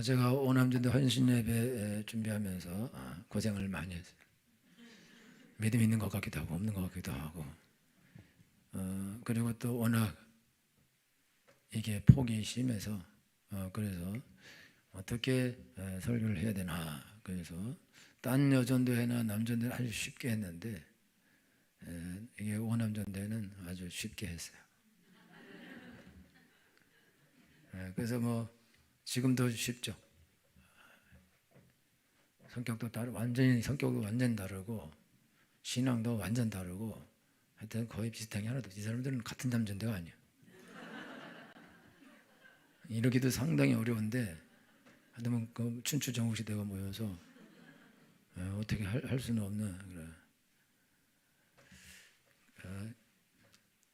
제가 오남전대 헌신예배 준비하면서 고생을 많이 했어요. 믿음 있는 것 같기도 하고 없는 것 같기도 하고, 그리고 또 워낙 이게 폭이 심해서 그래서 어떻게 설교를 해야 되나, 그래서 딴 여전도회나 남전도회는 아주 쉽게 했는데 이게 오남전대는 아주 쉽게 했어요. 그래서 뭐 지금도 쉽죠. 성격도 완전히 성격도 완전 다르고 신앙도 완전 다르고 하여튼 거의 비슷한 게 하나도 없어요. 이 사람들은 같은 남전대가 아니에요. 이러기도 상당히 어려운데 하여튼 그 춘추전국시대가 모여서 어떻게 할 수는 없는 그래.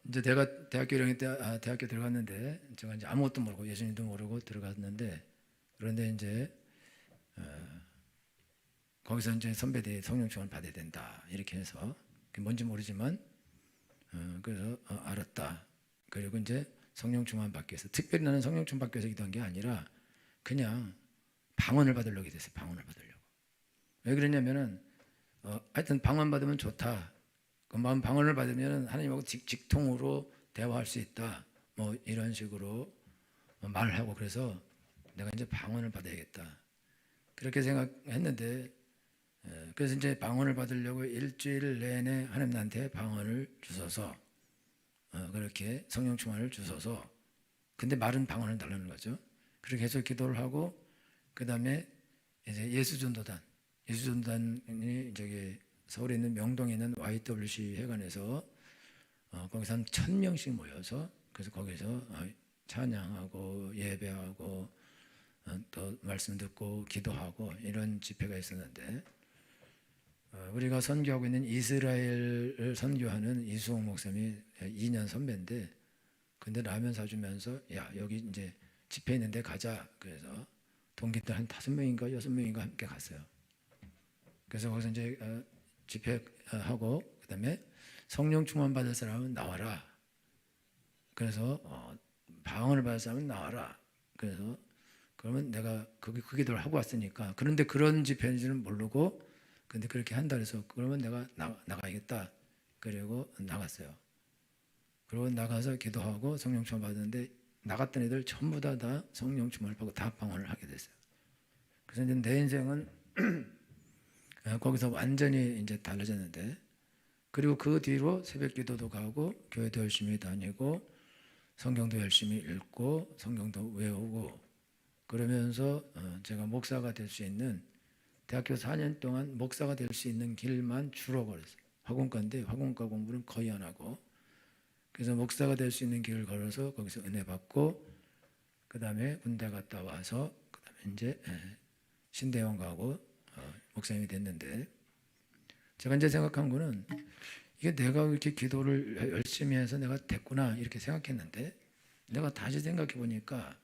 이제 내가 대학교 1학년 때 대학교 들어갔는데 제가 이제 아무것도 모르고 예수님도 모르고 들어갔는데, 그런데 이제 거기서 이제 선배들이 성령 충만을 받아야 된다 이렇게 해서 그게 뭔지 모르지만 그래서 알았다. 그리고 이제 성령 충만 받기 위해서, 특별히 나는 성령 충만 받기 위해서 기도한 게 아니라 그냥 방언을 받으려고 기도했어요. 방언을 받으려고. 왜 그러냐면은 하여튼 방언 받으면 좋다. 그 마음 방언을 받으면 하나님하고 직통으로 대화할 수 있다. 뭐 이런 식으로 말을 하고, 그래서 내가 이제 방언을 받아야겠다. 그렇게 생각했는데 그래서 이제 방언을 받으려고 일주일 내내 하나님 나한테 방언을 주셔서 그렇게 성령 충만을 주셔서, 근데 말은 방언을 달라는 거죠. 그렇게 해서 기도를 하고, 그 다음에 이제 예수전단이 저기 서울에 있는 명동에 있는 YWC 회관에서 거기서 한 1,000명씩 모여서, 그래서 거기서 찬양하고 예배하고 또 말씀 듣고 기도하고 이런 집회가 있었는데, 우리가 선교하고 있는 이스라엘을 선교하는 이수홍 목사님이 2년 선배인데, 근데 라면 사주면서 야 여기 이제 집회 있는데 가자. 그래서 동기들 한 5명인가 6명인가 함께 갔어요. 그래서 거기서 이제 집회하고 그다음에 성령 충만 받을 사람은 나와라. 그래서 방언을 받을 사람은 나와라. 그래서 그러면 내가 그 기도를 하고 왔으니까, 그런데 그런 집회인지는 모르고 근데 그렇게 한다 그래서 그러면 내가 나가야겠다. 그리고 나갔어요. 그리고 나가서 기도하고 성령 충만 받았는데 나갔던 애들 전부 다 성령 충만을 받고 다 방언을 하게 됐어요. 그래서 이제 내 인생은 거기서 완전히 이제 달라졌는데, 그리고 그 뒤로 새벽 기도도 가고 교회도 열심히 다니고 성경도 열심히 읽고 성경도 외우고 그러면서 제가 목사가 될 수 있는, 대학교 4년 동안 목사가 될 수 있는 길만 주로 걸었어요. 화공과인데 화공과 공부는 거의 안 하고, 그래서 목사가 될 수 있는 길을 걸어서 거기서 은혜 받고, 그 다음에 군대 갔다 와서 그 다음에 이제 신대원 가고 목사님이 됐는데, 제가 이제 생각한 거는 이게 내가 이렇게 기도를 열심히 해서 내가 됐구나 이렇게 생각했는데, 내가 다시 생각해 보니까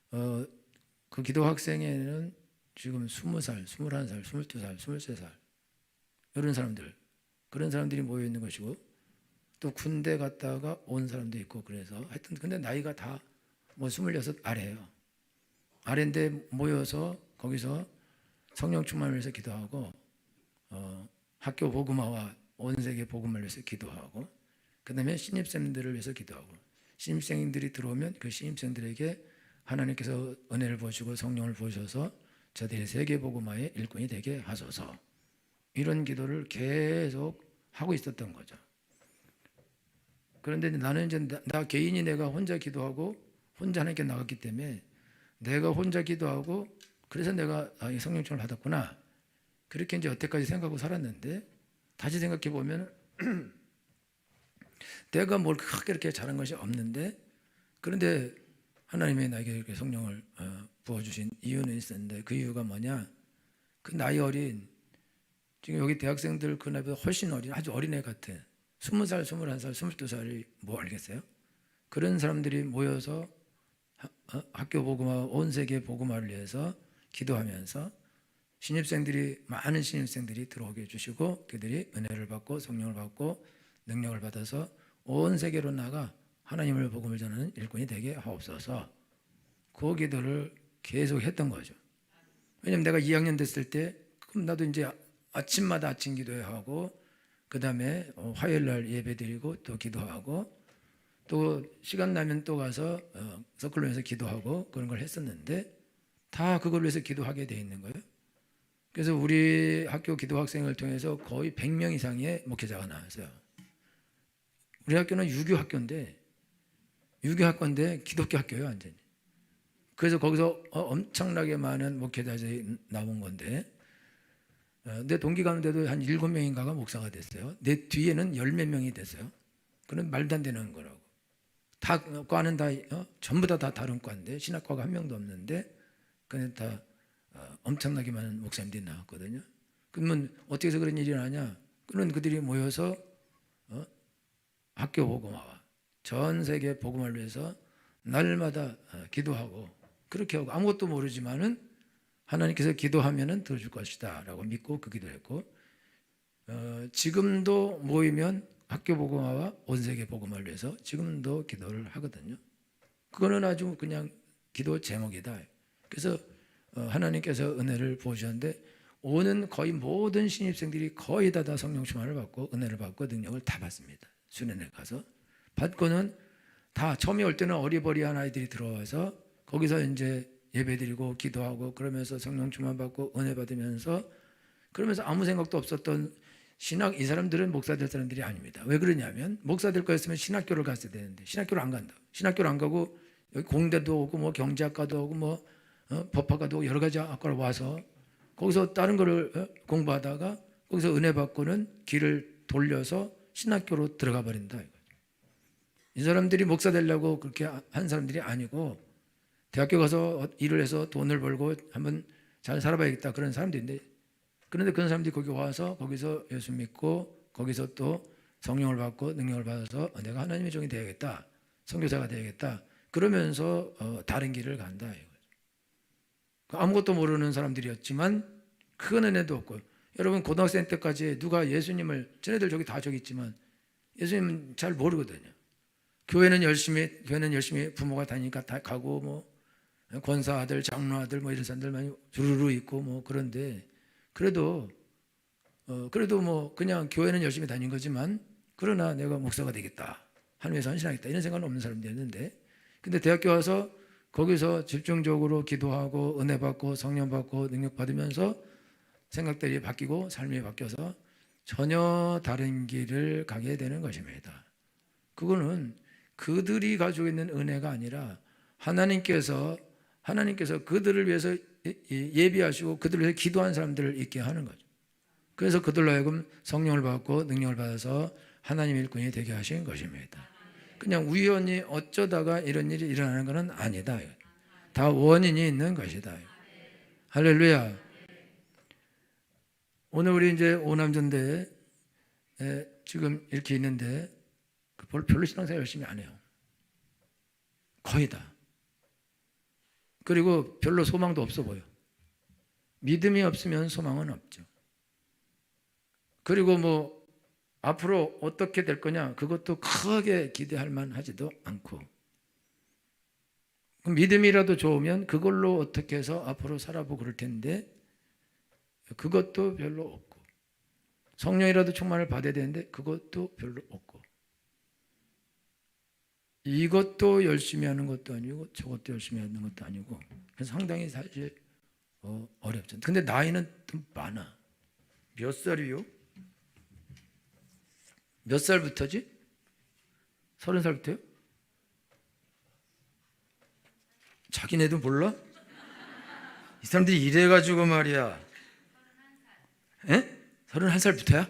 그 기도 학생에는 지금 20살, 21살, 22살, 23살 이런 사람들, 그런 사람들이 모여 있는 것이고, 또 군대 갔다가 온 사람도 있고, 그래서 하여튼 근데 나이가 다 뭐 26 아래예요. 아래인데 모여서 거기서 성령 충만을 위해서 기도하고 학교 복음화와 온 세계 복음을 위해서 기도하고, 그 다음에 신입생들을 위해서 기도하고, 신입생들이 들어오면 그 신입생들에게 하나님께서 은혜를 보시고 성령을 보셔서 저들이 세계 복음화의 일꾼이 되게 하소서, 이런 기도를 계속 하고 있었던 거죠. 그런데 나는 이제 나 개인이 내가 혼자 기도하고 혼자 하나님께 나갔기 때문에, 내가 혼자 기도하고 그래서 내가 성령 충만을 받았구나, 그렇게 이제 여태까지 생각하고 살았는데, 다시 생각해 보면 내가 뭘 크게 이렇게 잘한 것이 없는데, 그런데 하나님이 나에게 이렇게 성령을 부어주신 이유는 있었는데, 그 이유가 뭐냐, 그 나이 어린, 지금 여기 대학생들 그 나이보다 훨씬 어린 아주 어린애 같아. 20살, 21살, 22살이 뭐 알겠어요? 그런 사람들이 모여서 학교 복음화, 온 세계 복음화를 위해서 기도하면서 많은 신입생들이 들어오게 해주시고, 그들이 은혜를 받고 성령을 받고 능력을 받아서 온 세계로 나가 하나님을 복음을 전하는 일꾼이 되게 하옵소서. 그 기도를 계속 했던 거죠. 왜냐면 내가 2학년 됐을 때 그럼 나도 이제 아침마다 아침 기도하고 그 다음에 화요일 날 예배 드리고 또 기도하고 또 시간 나면 또 가서 서클론에서 기도하고 그런 걸 했었는데 다 그걸 위해서 기도하게 돼 있는 거예요. 그래서 우리 학교 기도 학생을 통해서 거의 100명 이상의 목회자가 나왔어요. 우리 학교는 유교 학교인데 기독교 학교예요, 완전히. 그래서 거기서 엄청나게 많은 목회자들이 나온 건데 내 동기 가운데도 한 7명인가가 목사가 됐어요. 내 뒤에는 10몇 명이 됐어요. 그건 말도 안 되는 거라고. 다 과는 다 전부 다 다른 과인데 신학과가 한 명도 없는데 그냥 다 엄청나게 많은 목사님들이 나왔거든요. 그러면 어떻게 해서 그런 일이 일어나냐? 그런 그들이 모여서 학교 복음화와 전 세계 복음화를 위해서 날마다 기도하고 그렇게 하고 아무것도 모르지만은 하나님께서 기도하면은 들어줄 것이다라고 믿고 그 기도했고 지금도 모이면 학교 복음화와 온 세계 복음화를 위해서 지금도 기도를 하거든요. 그거는 아주 그냥 기도 제목이다. 그래서 하나님께서 은혜를 부어주셨는데 오는 거의 모든 신입생들이 거의 다 성령 충만을 받고 은혜를 받고 능력을 다 받습니다. 수련회 가서 받고는 다 처음에 올 때는 어리버리한 아이들이 들어와서 거기서 이제 예배드리고 기도하고 그러면서 성령 충만 받고 은혜 받으면서 그러면서 아무 생각도 없었던 신학 이 사람들은 목사 될 사람들이 아닙니다. 왜 그러냐면 목사 될 거였으면 신학교를 갔어야 되는데 신학교를 안 간다. 신학교를 안 가고 여기 공대도 오고 뭐 경제학과도 오고 뭐 법학과도 오고 여러 가지 학과를 와서 거기서 다른 거를 공부하다가 거기서 은혜 받고는 길을 돌려서 신학교로 들어가 버린다. 이 사람들이 목사 되려고 그렇게 한 사람들이 아니고 대학교 가서 일을 해서 돈을 벌고 한번 잘 살아봐야겠다 그런 사람들인데 그런데 그런 사람들이 거기 와서 거기서 예수 믿고 거기서 또 성령을 받고 능력을 받아서 내가 하나님의 종이 되야겠다 선교사가 되야겠다 그러면서 다른 길을 간다 이거죠. 아무것도 모르는 사람들이었지만 큰 은혜도 없고 여러분 고등학생 때까지 누가 예수님을 쟤네들 다 저기 있지만 예수님은 잘 모르거든요. 교회는 열심히 부모가 다니니까 다 가고 뭐 권사 아들, 장로 아들 뭐 이런 사람들 많이 주르르 있고 뭐 그런데 그래도 뭐 그냥 교회는 열심히 다닌 거지만 그러나 내가 목사가 되겠다 하나님에서 헌신하겠다 이런 생각은 없는 사람들이었는데 근데 대학교 와서 거기서 집중적으로 기도하고 은혜 받고 성령 받고 능력 받으면서 생각들이 바뀌고 삶이 바뀌어서 전혀 다른 길을 가게 되는 것입니다. 그거는 그들이 가지고 있는 은혜가 아니라 하나님께서 그들을 위해서 예비하시고 그들을 위해서 기도한 사람들을 있게 하는 거죠. 그래서 그들로 하여금 성령을 받고 능력을 받아서 하나님 일꾼이 되게 하신 것입니다. 그냥 우연히 어쩌다가 이런 일이 일어나는 것은 아니다. 다 원인이 있는 것이다. 할렐루야. 오늘 우리 이제 오남전대에 지금 이렇게 있는데 별로 신앙생활 열심히 안 해요. 거의 다. 그리고 별로 소망도 없어 보여. 믿음이 없으면 소망은 없죠. 그리고 뭐 앞으로 어떻게 될 거냐 그것도 크게 기대할 만하지도 않고 믿음이라도 좋으면 그걸로 어떻게 해서 앞으로 살아보고 그럴 텐데 그것도 별로 없고 성령이라도 충만을 받아야 되는데 그것도 별로 없고 이것도 열심히 하는 것도 아니고 저것도 열심히 하는 것도 아니고 그래서 상당히 사실 어렵죠. 근데 나이는 좀 많아. 몇 살이요? 몇 살부터지? 30살부터요? 자기네도 몰라? 이 사람들이 이래가지고 말이야. 31살부터야?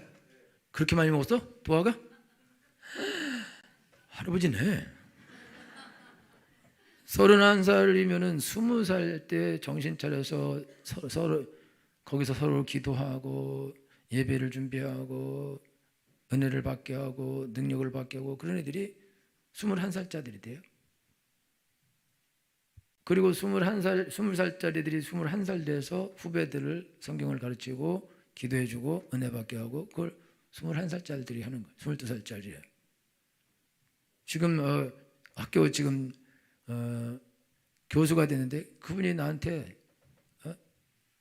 그렇게 많이 먹었어? 도화가? 할아버지네. 31살이면은 20살 때 정신 차려서 서로 거기서 서로 기도하고 예배를 준비하고 은혜를 받게 하고 능력을 받게 하고 그런 애들이 21살짜리들이 돼요. 그리고 20살짜리들이 21살 돼서 후배들을 성경을 가르치고 기도해주고 은혜 받게 하고 그걸 21살짜리들이 하는 거예요. 22살짜리예요. 지금 학교 지금 교수가 됐는데 그분이 나한테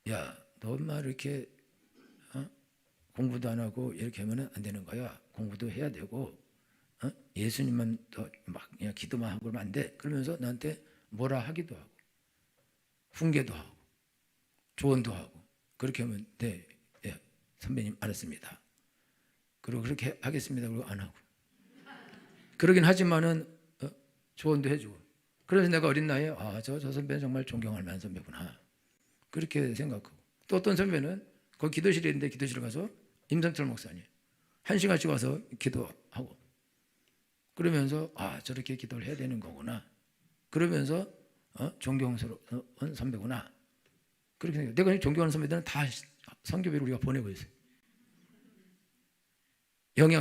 야, 너 엄마 이렇게 공부도 안 하고 이렇게 하면 안 되는 거야. 공부도 해야 되고 예수님만 더 막 그냥 기도만 하고 그러면 안 돼. 그러면서 나한테 뭐라 하기도 하고 훈계도 하고 조언도 하고 그렇게 하면 돼. 예, 선배님 알았습니다. 그리고 그렇게 하겠습니다. 그리고 안 하고 그러긴 하지만은 조언도 해주고 그래서 내가 어린 나이에 저 선배는 정말 존경할 만한 선배구나 그렇게 생각하고 또 어떤 선배는 거기 기도실에 있는데 기도실 가서 임성철 목사님 1시간씩 와서 기도하고 그러면서 저렇게 기도를 해야 되는 거구나 그러면서 존경스러운 선배구나 그렇게 생각해요. 내가 존경하는 선배들은 다 선교비를 우리가 보내고 있어요.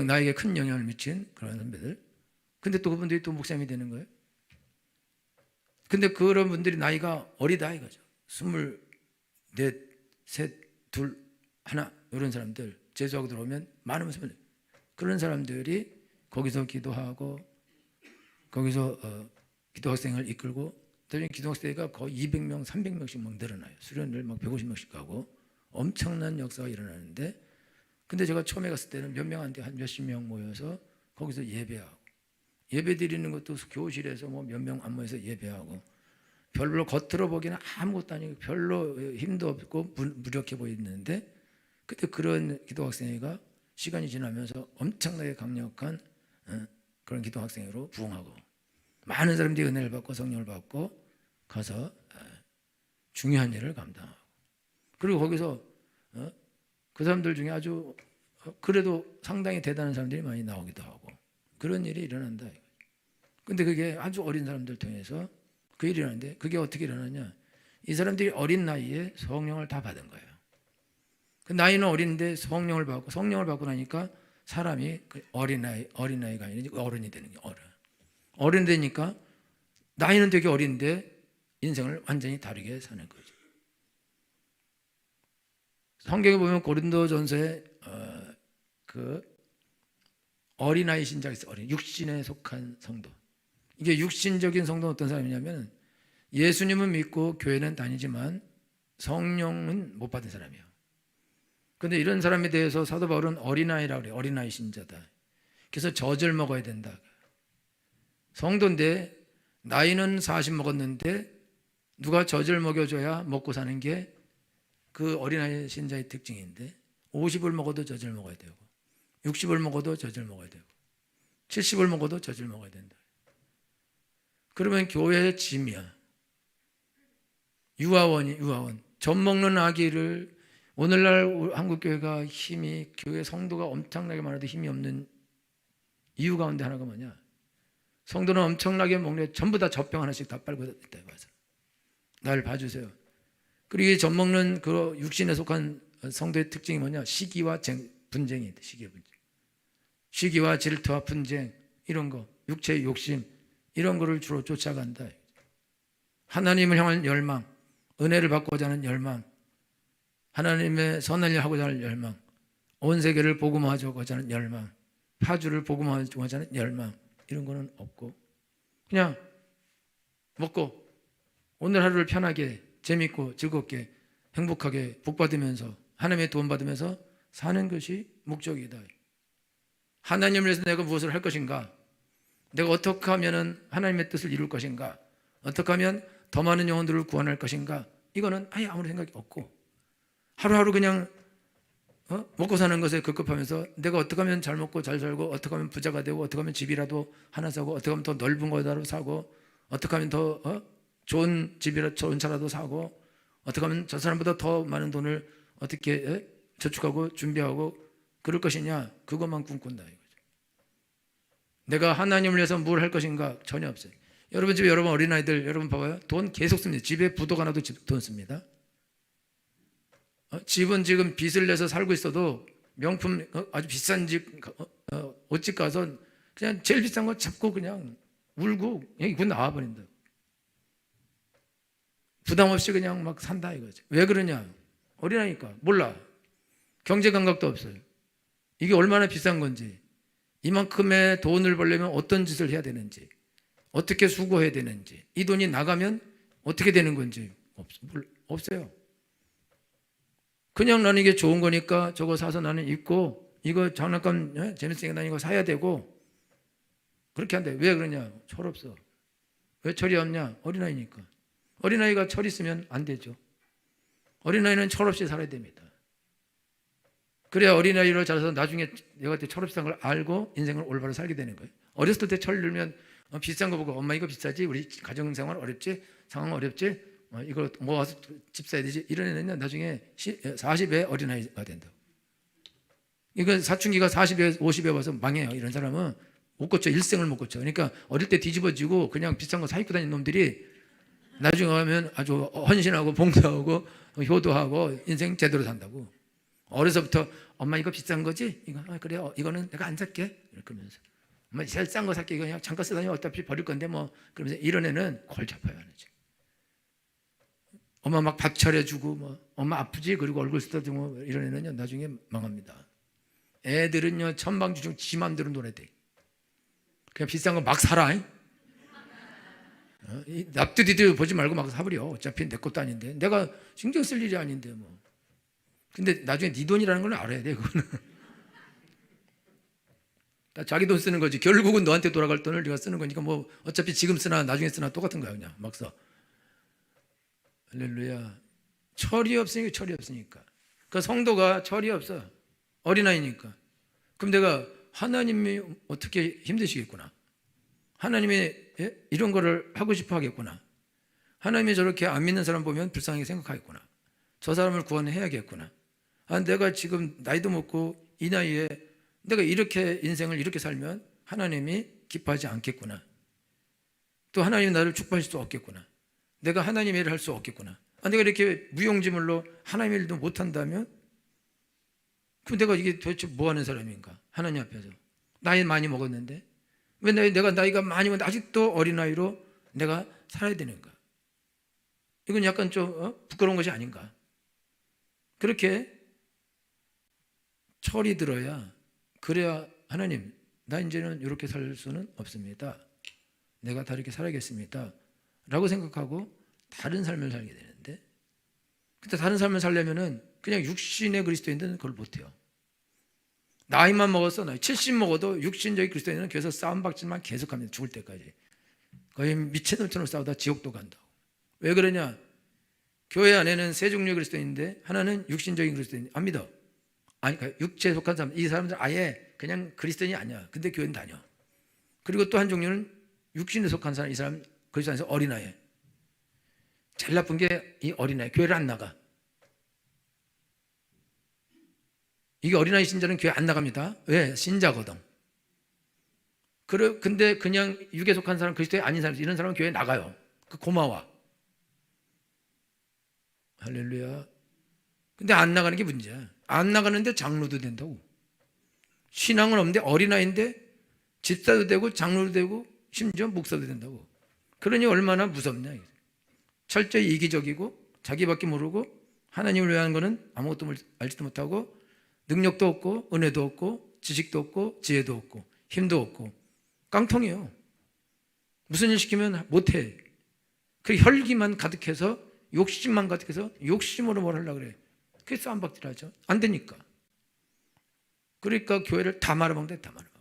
나에게 큰 영향을 미친 그런 선배들. 근데 또 그분들이 또 목사님이 되는 거예요. 근데 그런 분들이 나이가 어리다 이거죠. 24, 셋, 둘, 하나 이런 사람들 재수하고 들어오면 많으면 20. 그런 사람들이 거기서 기도하고 거기서 기도학생을 이끌고 나중에 기도학생회가 거의 200명, 300명씩 막 늘어나요. 수련을 막 150명씩 가고 엄청난 역사가 일어나는데 근데 제가 처음에 갔을 때는 몇 명 안 돼, 한 몇십 명 모여서 거기서 예배하고 예배 드리는 것도 교실에서 뭐 몇 명 안 모여서 예배하고 별로 겉으로 보기에는 아무것도 아니고 별로 힘도 없고 무력해 보이는데 그때 그런 기도학생회가 시간이 지나면서 엄청나게 강력한 그런 기도학생회로 부흥하고 많은 사람들이 은혜를 받고 성령을 받고 가서 중요한 일을 감당하고 그리고 거기서 그 사람들 중에 아주 그래도 상당히 대단한 사람들이 많이 나오기도 하고 그런 일이 일어난다. 근데 그게 아주 어린 사람들 통해서 그 일이 일어나는데 그게 어떻게 일어나냐 이 사람들이 어린 나이에 성령을 다 받은 거예요. 그 나이는 어린데 성령을 받고 나니까 사람이 어린아이가 아니라 어른이 되는 거예요. 어른 되니까 나이는 되게 어린데 인생을 완전히 다르게 사는 거죠. 성경에 보면 고린도전서에 그 어린아이 신자가 있어요. 육신에 속한 성도. 이게 육신적인 성도는 어떤 사람이냐면 예수님은 믿고 교회는 다니지만 성령은 못 받은 사람이에요. 그런데 이런 사람에 대해서 사도 바울은 어린아이라고 그래요. 어린아이 신자다. 그래서 젖을 먹어야 된다. 성도인데 나이는 40 먹었는데 누가 젖을 먹여줘야 먹고 사는 게 그 어린아이 신자의 특징인데 50을 먹어도 젖을 먹어야 되고 60을 먹어도 젖을 먹어야 되고 70을 먹어도 젖을 먹어야 된다. 그러면 교회의 짐이야. 유아원. 젖 먹는 아기를 오늘날 한국교회가 힘이 교회 성도가 엄청나게 많아도 힘이 없는 이유 가운데 하나가 뭐냐? 성도는 엄청나게 먹는데 전부 다 젖병 하나씩 다 빨고 있다. 날 봐주세요. 그리고 이 젖 먹는 그 육신에 속한 성도의 특징이 뭐냐? 시기와 분쟁이 돼. 시기와 질투와 분쟁 이런 거, 육체의 욕심 이런 거를 주로 쫓아간다. 하나님을 향한 열망, 은혜를 받고자 하는 열망, 하나님의 선한 일 하고자 하는 열망, 온 세계를 복음화하고자 하는 열망, 파주를 복음화하고자 하는 열망 이런 거는 없고 그냥 먹고 오늘 하루를 편하게 재밌고 즐겁게 행복하게 복받으면서 하나님의 도움 받으면서 사는 것이 목적이다. 하나님을 위해서 내가 무엇을 할 것인가? 내가 어떻게 하면 하나님의 뜻을 이룰 것인가? 어떻게 하면 더 많은 영혼들을 구원할 것인가? 이거는 아예 아무런 생각이 없고 하루하루 그냥 먹고 사는 것에 급급하면서 내가 어떻게 하면 잘 먹고 잘 살고 어떻게 하면 부자가 되고 어떻게 하면 집이라도 하나 사고 어떻게 하면 더 넓은 거라도 사고 어떻게 하면 더 좋은 집이라도 좋은 차라도 사고 어떻게 하면 저 사람보다 더 많은 돈을 어떻게 저축하고 준비하고 그럴 것이냐 그것만 꿈꾼다 이거죠. 내가 하나님을 위해서 뭘 할 것인가 전혀 없어요. 여러분 집에 여러분 어린아이들 여러분 봐봐요. 돈 계속 씁니다. 집에 부도가 나도 돈 씁니다. 집은 지금 빚을 내서 살고 있어도 명품 아주 비싼 집 옷집 가서 그냥 제일 비싼 거 잡고 그냥 울고 그냥 이거 나와버린다. 부담 없이 그냥 막 산다 이거죠. 왜 그러냐? 어린아이니까 몰라. 경제 감각도 없어요. 이게 얼마나 비싼 건지 이만큼의 돈을 벌려면 어떤 짓을 해야 되는지 어떻게 수고해야 되는지 이 돈이 나가면 어떻게 되는 건지 없어요. 그냥 나는 이게 좋은 거니까 저거 사서 나는 입고 이거 장난감 재밌으니까 난 이거 사야 되고 그렇게 한대. 왜 그러냐? 철 없어. 왜 철이 없냐? 어린아이니까. 어린아이가 철 있으면 안 되죠. 어린아이는 철 없이 살아야 됩니다. 그래야 어린아이로 자라서 나중에 내가 철 없이 사는 걸 알고 인생을 올바로 살게 되는 거예요. 어렸을 때 철 들면 비싼 거 보고 엄마 이거 비싸지? 우리 가정생활 어렵지? 상황 어렵지? 이걸 모아서 집 사야 되지? 이런 애는 나중에 40에 어린아이가 된다고. 이거 사춘기가 40에 50에 와서 망해요. 이런 사람은 못 고쳐. 일생을 못 고쳐. 그러니까 어릴 때 뒤집어지고 그냥 비싼 거 사입고 다니는 놈들이 나중에 가면 아주 헌신하고 봉사하고 효도하고 인생 제대로 산다고. 어려서부터 엄마 이거 비싼 거지? 이거 그래 이거는 내가 안 살게. 이렇게 하면서 엄마 제일 싼 거 살게. 이거 그냥 잠깐 쓰다니 어차피 버릴 건데 뭐 그러면서 이런 애는 골 잡아요. 엄마 막 밥 차려주고 뭐 엄마 아프지? 그리고 얼굴 쓰다듬고 이런 애는요 나중에 망합니다. 애들은요 천방지축 지 맘대로 놀아대. 그냥 비싼 거 막 사라. 납두디도 보지 말고 막 사버려. 어차피 내 것도 아닌데 내가 신경 쓸 일이 아닌데 뭐. 근데 나중에 네 돈이라는 걸 알아야 돼. 그거는 다 자기 돈 쓰는 거지. 결국은 너한테 돌아갈 돈을 네가 쓰는 거니까 뭐 어차피 지금 쓰나 나중에 쓰나 똑같은 거야. 그냥 막 써. 할렐루야. 철이 없으니까. 그 성도가 철이 없어. 어린아이니까. 그럼 내가 하나님이 어떻게 힘드시겠구나. 하나님이 이런 거를 하고 싶어 하겠구나. 하나님이 저렇게 안 믿는 사람 보면 불쌍하게 생각하겠구나. 저 사람을 구원해야겠구나. 내가 지금 나이도 먹고 이 나이에 내가 이렇게 인생을 이렇게 살면 하나님이 기뻐하지 않겠구나. 또 하나님이 나를 축복하실 수 없겠구나. 내가 하나님 일을 할 수 없겠구나. 내가 이렇게 무용지물로 하나님 일도 못한다면 그럼 내가 이게 도대체 뭐 하는 사람인가? 하나님 앞에서 나이 많이 먹었는데 왜 내가 나이가 많이 먹었는데 아직도 어린아이로 내가 살아야 되는가? 이건 약간 좀 부끄러운 것이 아닌가? 그렇게 철이 들어야 그래야 하나님 나 이제는 이렇게 살 수는 없습니다. 내가 다르게 살아야겠습니다. 라고 생각하고 다른 삶을 살게 되는데 근데 다른 삶을 살려면은 그냥 육신의 그리스도인들은 그걸 못해요. 나이만 먹었어. 나이 70 먹어도 육신적인 그리스도인은 계속 싸움박질만 계속합니다. 죽을 때까지. 거의 미친놈처럼 싸우다 지옥도 간다고. 왜 그러냐? 교회 안에는 세 종류의 그리스도인인데 하나는 육신적인 그리스도인. 안 믿어. 아니, 그러니까 육체에 속한 사람. 이 사람들 아예 그냥 그리스도인이 아니야. 근데 교회는 다녀. 그리고 또 한 종류는 육신에 속한 사람. 이 사람 그리스도 안에서 어린아이. 제일 나쁜 게 이 어린아이. 교회를 안 나가. 이게 어린아이 신자는 교회 안 나갑니다. 왜? 신자거든. 근데 그냥 육에 속한 사람, 그리스도에 아닌 사람, 이런 사람은 교회 나가요. 고마워. 할렐루야. 근데 안 나가는 게 문제야. 안 나가는데 장로도 된다고. 신앙은 없는데 어린아이인데 집사도 되고 장로도 되고 심지어 목사도 된다고. 그러니 얼마나 무섭냐. 철저히 이기적이고 자기밖에 모르고 하나님을 위한 거는 아무것도 알지도 못하고 능력도 없고 은혜도 없고 지식도 없고 지혜도 없고 힘도 없고 깡통이에요. 무슨 일 시키면 못해. 그 혈기만 가득해서 욕심만 가득해서 욕심으로 뭘 하려고 그래. 그게 싸움박질하죠. 안 되니까. 그러니까 교회를 다 말아먹는데 다 말아먹어.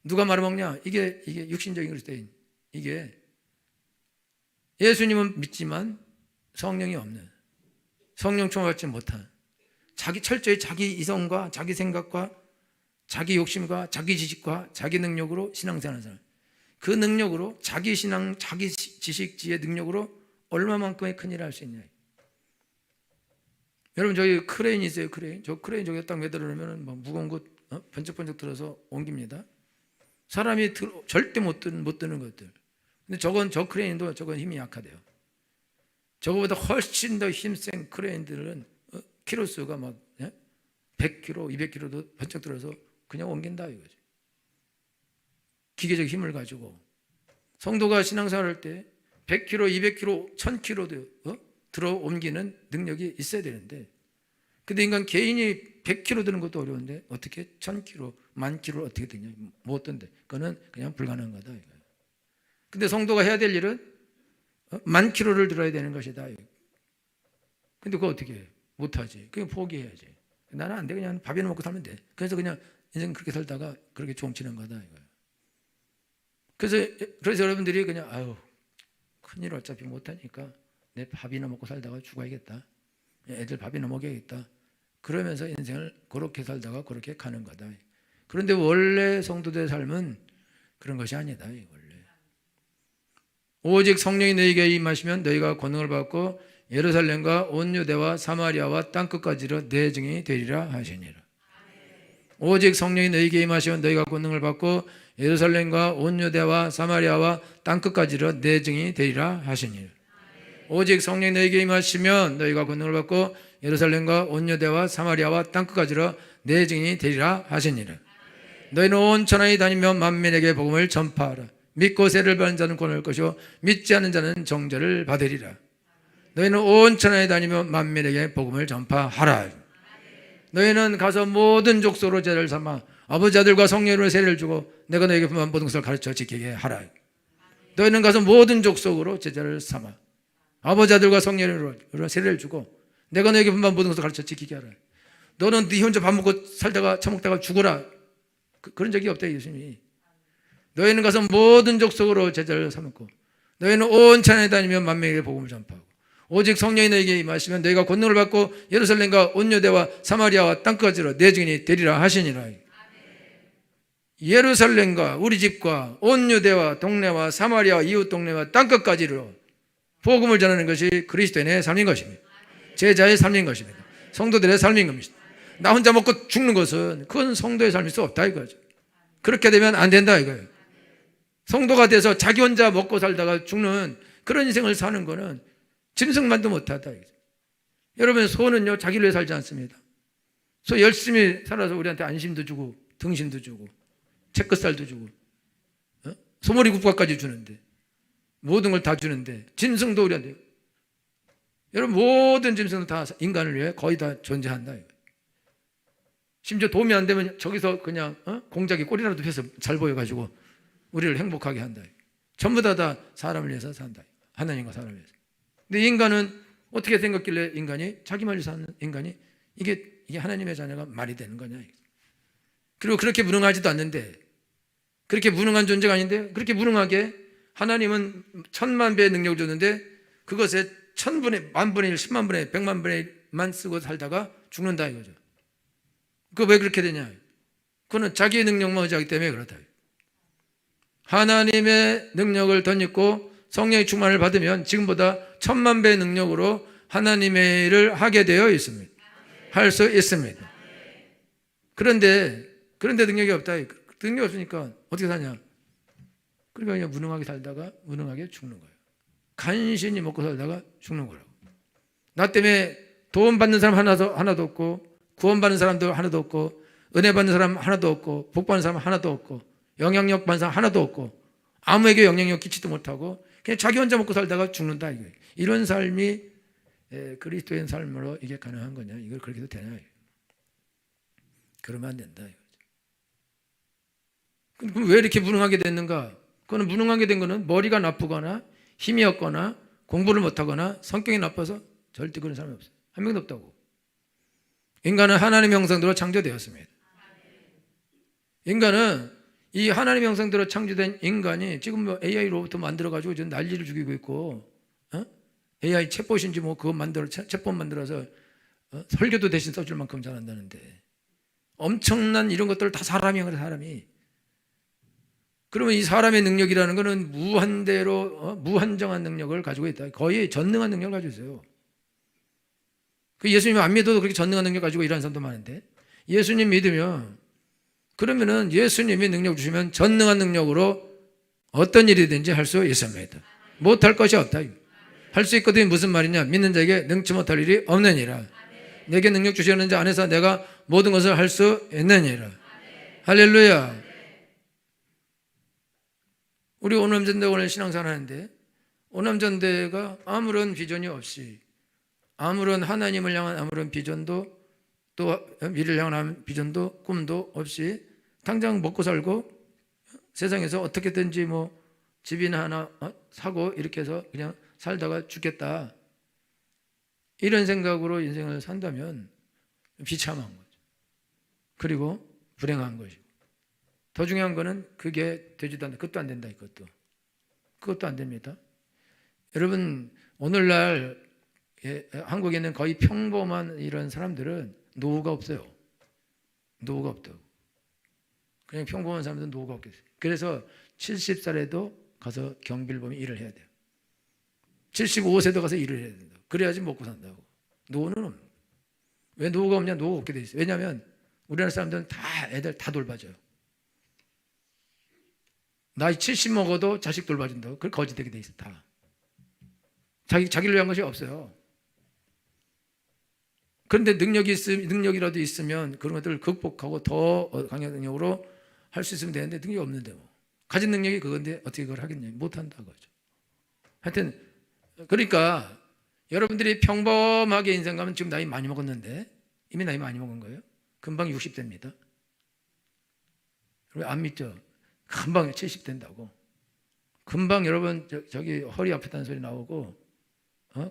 누가 말아먹냐? 이게 육신적인 그리스도인. 이게 예수님은 믿지만 성령이 없는, 성령 충만받지 못한, 철저히 자기 이성과 자기 생각과 자기 욕심과 자기 지식과 자기 능력으로 신앙생활하는 사람. 그 능력으로 자기 신앙, 자기 지식, 지혜 능력으로 얼마만큼의 큰일을 할 수 있냐. 여러분 저기 크레인이 있어요. 크레인. 저 크레인 저기 딱 매달으면 막 무거운 것 번쩍번쩍 들어서 옮깁니다. 사람이 절대 못 드는 것들. 근데 저 크레인도 저건 힘이 약하대요. 저거보다 훨씬 더 힘센 크레인들은 키로수가 막 100kg, 200kg도 번쩍 들어서 그냥 옮긴다 이거지. 기계적 힘을 가지고 성도가 신앙생활할 때 100kg, 200kg, 1000kg도 들어 옮기는 능력이 있어야 되는데 근데 인간 개인이 100kg 드는 것도 어려운데 어떻게 1000kg, 10,000kg를 어떻게 되냐. 못 든대. 그거는 그냥 불가능한 거다 이거예요. 근데 성도가 해야 될 일은 만 킬로를 들어야 되는 것이다. 근데 그거 어떻게 해? 못하지. 그냥 포기해야지. 나는 안 돼. 그냥 밥이나 먹고 살면 돼. 그래서 그냥 인생 그렇게 살다가 그렇게 종치는 거다 이거예요. 그래서 여러분들이 그냥 아유 큰일 어차피 못하니까 내 밥이나 먹고 살다가 죽어야겠다. 애들 밥이나 먹여야겠다. 그러면서 인생을 그렇게 살다가 그렇게 가는 거다. 그런데 원래 성도들의 삶은 그런 것이 아니다. 원래 오직 성령이 너희에게 임하시면 너희가 권능을 받고 예루살렘과 온 유대와 사마리아와 땅끝까지로 내 증인이 되리라 하시니라. 오직 성령이 너희에게 임하시면 너희가 권능을 받고 예루살렘과 온 유대와 사마리아와 땅끝까지로 내 증인이 되리라 하시니라. 오직 성령이 너희에게 임하시면 너희가 권능을 받고 예루살렘과 온 유대와 사마리아와 땅끝까지로 내 증인이 되리라 하시니라. 너희는 온 천하에 다니며 만민에게 복음을 전파하라. 믿고 세를 받는 자는 구원을 것이요 믿지 않는 자는 정죄를 받으리라. 너희는 온 천하에 다니며 만민에게 복음을 전파하라. 너희는 가서 모든 족속으로 제자를 삼아 아버지 아들과 성령으로 세례를 주고 내가 너희에게 분한 모든 것을 가르쳐 지키게 하라. 너희는 가서 모든 족속으로 제자를 삼아 아버지 아들과 성령으로 세례를 주고 내가 너희에게 분한 모든 것을 가르쳐 지키게 하라. 너는 네 혼자 밥 먹고 살다가 처먹다가 죽어라. 그런 적이 없다 예수님이. 너희는 가서 모든 족속으로 제자를 삼고 너희는 온 천하에 다니며 만민에게 복음을 전파하고 오직 성령이 너희에게 임하시면 너희가 권능을 받고 예루살렘과 온 유대와 사마리아와 땅끝까지로 내 증인이 되리라 하시니라. 예루살렘과 우리 집과 온 유대와 동네와 사마리아 이웃 동네와 땅끝까지로 복음을 전하는 것이 그리스도인의 삶인 것입니다. 제자의 삶인 것입니다. 성도들의 삶인 겁니다. 나 혼자 먹고 죽는 것은 그건 성도의 삶일 수 없다 이거죠. 그렇게 되면 안 된다 이거예요. 성도가 돼서 자기 혼자 먹고 살다가 죽는 그런 인생을 사는 거는 짐승만도 못하다. 여러분 소는요 자기를 위해 살지 않습니다. 소 열심히 살아서 우리한테 안심도 주고 등심도 주고 채끝살도 주고 소머리국밥까지 주는데 모든 걸 다 주는데 짐승도 우리한테 여러분 모든 짐승은 다 인간을 위해 거의 다 존재한다. 심지어 도움이 안 되면 저기서 그냥 공작이 꼬리라도 펴서 잘 보여가지고 우리를 행복하게 한다. 전부 다 사람을 위해서 산다. 하나님과 사람을 위해서. 근데 인간은 어떻게 생겼길래 인간이 자기만 위해서 사는 인간이 이게 하나님의 자녀가 말이 되는 거냐. 그리고 그렇게 무능하지도 않는데 그렇게 무능한 존재가 아닌데 그렇게 무능하게 하나님은 1000만 배의 능력을 줬는데 그것에 1000분의 만분의 1, 10만 분의 1, 100만 분의 1만 쓰고 살다가 죽는다 이거죠. 그거 왜 그렇게 되냐? 그거는 자기의 능력만 의지하기 때문에 그렇다. 하나님의 능력을 덧입고 성령의 충만을 받으면 지금보다 1000만 배의 능력으로 하나님의 일을 하게 되어 있습니다. 할 수 있습니다. 그런데 능력이 없다. 능력이 없으니까 어떻게 사냐? 그러니까 그냥 무능하게 살다가 무능하게 죽는 거예요. 간신히 먹고 살다가 죽는 거라고. 나 때문에 도움 받는 사람 하나도 없고 구원받는 사람도 하나도 없고 은혜 받는 사람 하나도 없고 복 받는 사람 하나도 없고 영향력 받는 사람 하나도 없고 아무에게 영향력 끼치도 못하고 그냥 자기 혼자 먹고 살다가 죽는다 이거예요. 이런 삶이 그리스도인 삶으로 이게 가능한 거냐? 이걸 그렇게 해도 되냐? 그러면 안 된다 이거죠. 그럼 왜 이렇게 무능하게 됐는가? 그거는 무능하게 된 거는 머리가 나쁘거나 힘이 없거나 공부를 못하거나 성격이 나빠서 절대 그런 사람이 없어요. 한 명도 없다고. 인간은 하나님의 형상대로 창조되었습니다. 인간은 이 하나님의 형상대로 창조된 인간이 지금 뭐 AI 로봇 만들어가지고 지금 난리를 죽이고 있고, AI 챗봇인지 뭐 그거 챗봇 만들어서 설교도 대신 써줄 만큼 잘한다는데 엄청난 이런 것들을 다 사람이 한 거예요, 사람이. 그러면 이 사람의 능력이라는 것은 무한대로 무한정한 능력을 가지고 있다. 거의 전능한 능력을 가지고 있어요. 그 예수님 안 믿어도 그렇게 전능한 능력 가지고 일하는 사람도 많은데 예수님 믿으면 그러면은 예수님이 능력 주시면 전능한 능력으로 어떤 일이든지 할 수 있습니다. 못할 것이 없다. 할 수 있거든. 무슨 말이냐? 믿는 자에게 능치 못할 일이 없느니라. 내게 능력 주시는 자 안에서 내가 모든 것을 할 수 있느니라. 할렐루야. 우리 오남전대 오늘 신앙생활 하는데 오남전대가 아무런 비전이 없이 아무런 하나님을 향한 아무런 비전도 또 미래를 향한 비전도 꿈도 없이 당장 먹고 살고 세상에서 어떻게든지 뭐 집이나 하나 사고 이렇게 해서 그냥 살다가 죽겠다, 이런 생각으로 인생을 산다면 비참한 거죠. 그리고 불행한 것이고, 더 중요한 거는 그게 되지도 않는다. 그것도 안 된다. 그것도 안 됩니다. 여러분, 오늘날 한국에 있는 거의 평범한 이런 사람들은 노후가 없어요. 노후가 없다고. 그냥 평범한 사람들은 노후가 없겠어요. 그래서 70살에도 가서 경비를 보면 일을 해야 돼요. 75세도 가서 일을 해야 된다. 그래야지 먹고 산다고. 노후는 없는 거예요. 왜 노후가 없냐? 노후가 없게 돼 있어요. 왜냐하면 우리나라 사람들은 다 애들 다 돌봐줘요. 나이 70 먹어도 자식 돌봐준다고. 그걸 거지되게 돼 있어. 다 자기를 위한 것이 없어요. 그런데 능력이라도 있으면 그런 것들을 극복하고 더 강한 능력으로 할 수 있으면 되는데, 능력이 없는데 뭐. 가진 능력이 그건데 어떻게 그걸 하겠냐? 못한다 그거죠. 하여튼 그러니까 여러분들이 평범하게 인생 가면 지금 나이 많이 먹었는데, 이미 나이 많이 먹은 거예요. 금방 60대입니다. 왜 안 믿죠? 금방 70 된다고. 금방 여러분 저기 허리 아프다는 소리 나오고,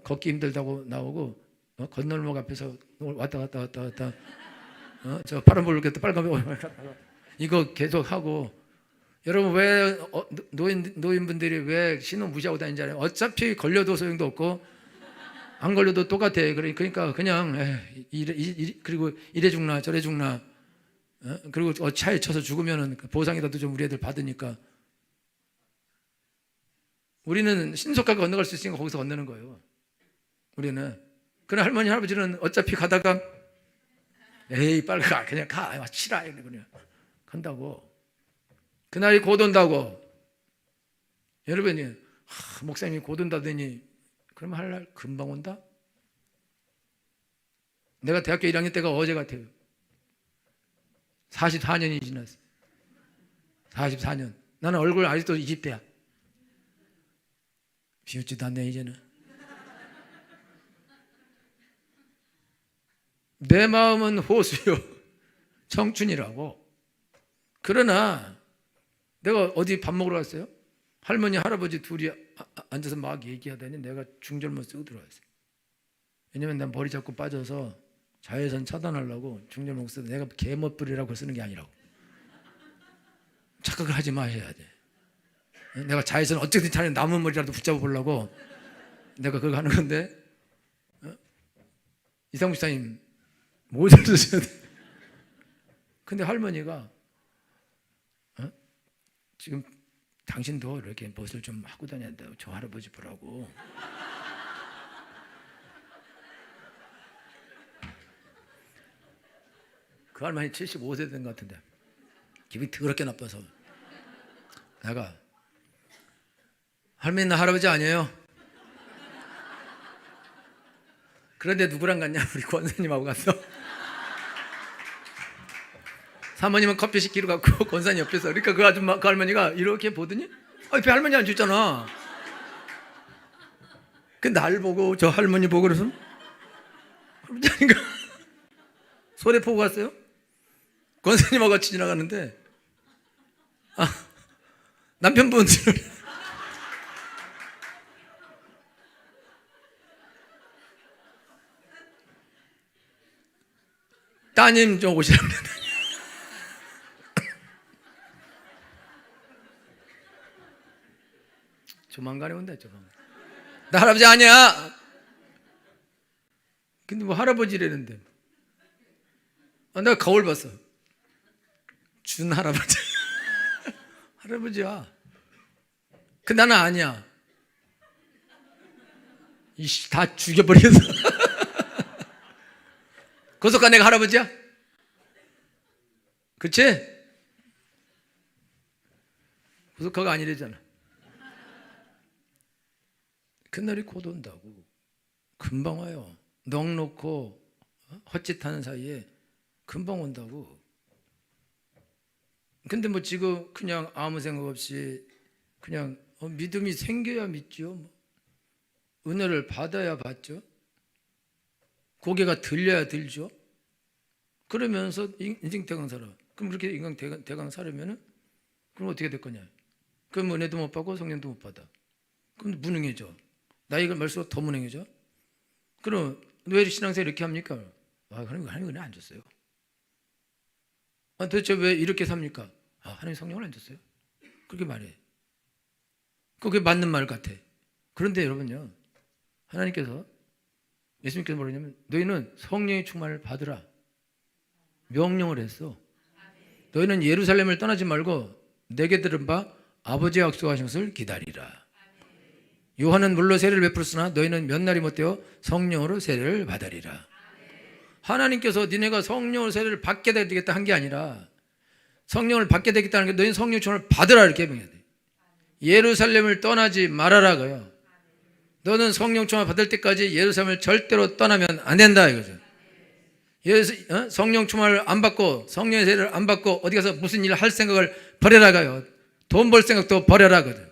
걷기 힘들다고 나오고, 건널목 앞에서 왔다 갔다 저 파란불 켰다 빨간불 갔다가 이거 계속 하고. 여러분, 왜 노인분들이 왜 신호 무시하고 다니는지 알아요? 어차피 걸려도 소용도 없고 안 걸려도 똑같아. 그러니까 그냥 그리고 이래 죽나 저래 죽나, 그리고 차에 쳐서 죽으면은 보상이라도 좀 우리 애들 받으니까. 우리는 신속하게 건너갈 수 있으니까 거기서 건너는 거예요. 우리는. 그러나 할머니 할아버지는 어차피 가다가 에이 빨리 가, 그냥 가, 치라, 그냥 간다고. 그날이 곧 온다고. 여러분이 목사님이 곧 온다더니 그러면 할 날 금방 온다? 내가 대학교 1학년 때가 어제 같아요. 44년이 지났어. 44년. 나는 얼굴 아직도 20대야. 비웃지도 않네 이제는. 내 마음은 호수요 청춘이라고. 그러나 내가 어디 밥 먹으러 갔어요? 할머니 할아버지 둘이 앉아서 막 얘기하더니 내가 중절모 쓰고 들어왔어요. 왜냐면 난 머리 자꾸 빠져서 자외선 차단하려고 중절모 쓰고, 내가 개멋부리라고 쓰는 게 아니라고. 착각을 하지 마셔야 돼. 내가 자외선 어쨌든 차라리 남은 머리라도 붙잡아 보려고 내가 그거 하는 건데, 이상무 집사님 모자 쓰셔야 돼. 근데 할머니가 지금 당신도 이렇게 멋을 좀 하고 다녀야 돼요. 저 할아버지 보라고. 그 할머니 75세 된 것 같은데 기분이 더럽게 나빠서 내가, 할머니는 할아버지 아니에요. 그런데 누구랑 갔냐? 우리 권사님하고 갔어. 사모님은 커피 시키러 갔고 권사님 옆에서. 그러니까 그 아줌마, 그 할머니가 이렇게 보더니 옆에 할머니 앉았잖아. 그 날 보고 저 할머니 보고 그래서 할머니 아닌가? 소리 보고 갔어요. 권사님하고 같이 지나가는데 남편분들 따님 좀 오시랍니다. 조만간에 온다. 조만간. 나 할아버지 아니야. 근데 뭐 할아버지라는데. 내가 거울 봤어. 준 할아버지. 할아버지야. 그 나는 아니야. 이씨 다 죽여버렸어. 고속가 내가 할아버지야? 그치? 고속가가 아니래잖아. 그날이 곧 온다고. 금방 와요. 넉넉고 헛짓하는 사이에 금방 온다고. 근데 뭐 지금 그냥 아무 생각 없이 그냥 믿음이 생겨야 믿죠. 은혜를 받아야 받죠. 고개가 들려야 들죠. 그러면서 인생 대강 살아. 그럼 그렇게 인생 대강 살으면은 그럼 어떻게 될 거냐? 그럼 은혜도 못 받고 성령도 못 받아. 그럼 무능해져. 나이가 멀수록 더 무능해져. 그럼 왜 신앙생활 이렇게 합니까? 하나님 은혜 안 줬어요. 도대체 왜 이렇게 삽니까? 하나님 성령을 안 줬어요. 그렇게 말해. 그게 맞는 말 같아. 그런데 여러분요, 하나님께서, 예수님께서 뭐냐면 너희는 성령의 충만을 받으라 명령을 했어. 너희는 예루살렘을 떠나지 말고 내게 들은 바 아버지의 약속하신 것을 기다리라. 요한은 물로 세례를 베풀었으나 너희는 몇 날이 못되어 성령으로 세례를 받으리라. 하나님께서 니네가 성령으로 세례를 받게 되겠다 한 게 아니라 성령을 받게 되겠다는 게 너희는 성령 충만을 받으라 이렇게 해명해야 돼. 예루살렘을 떠나지 말아라고요. 너는 성령 충만 받을 때까지 예루살렘을 절대로 떠나면 안 된다 이거죠. 성령 충만을 안 받고 성령의 세례를 안 받고 어디 가서 무슨 일을 할 생각을 버려라가요. 돈 벌 생각도 버려라거든.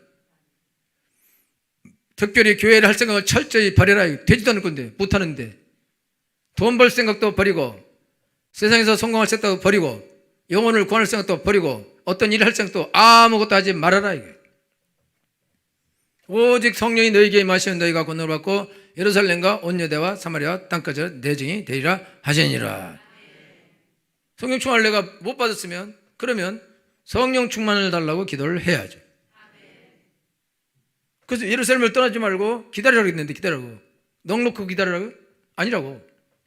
특별히 교회를 할 생각을 철저히 버려라. 되지도 않을 건데 못하는데 돈 벌 생각도 버리고 세상에서 성공할 생각도 버리고 영혼을 구할 생각도 버리고 어떤 일을 할 생각도 아무것도 하지 말아라 이게. 오직 성령이 너희에게 임하시면 너희가 권능을 받고 예루살렘과 온 유대와 사마리아 땅까지 내 증인이 되리라 하시니라. 성령 충만을 내가 못 받았으면 그러면 성령 충만을 달라고 기도를 해야죠. 그래서 예루살렘을 떠나지 말고 기다리라고 했는데 기다리라고 넉넉히 기다리라고? 아니라고.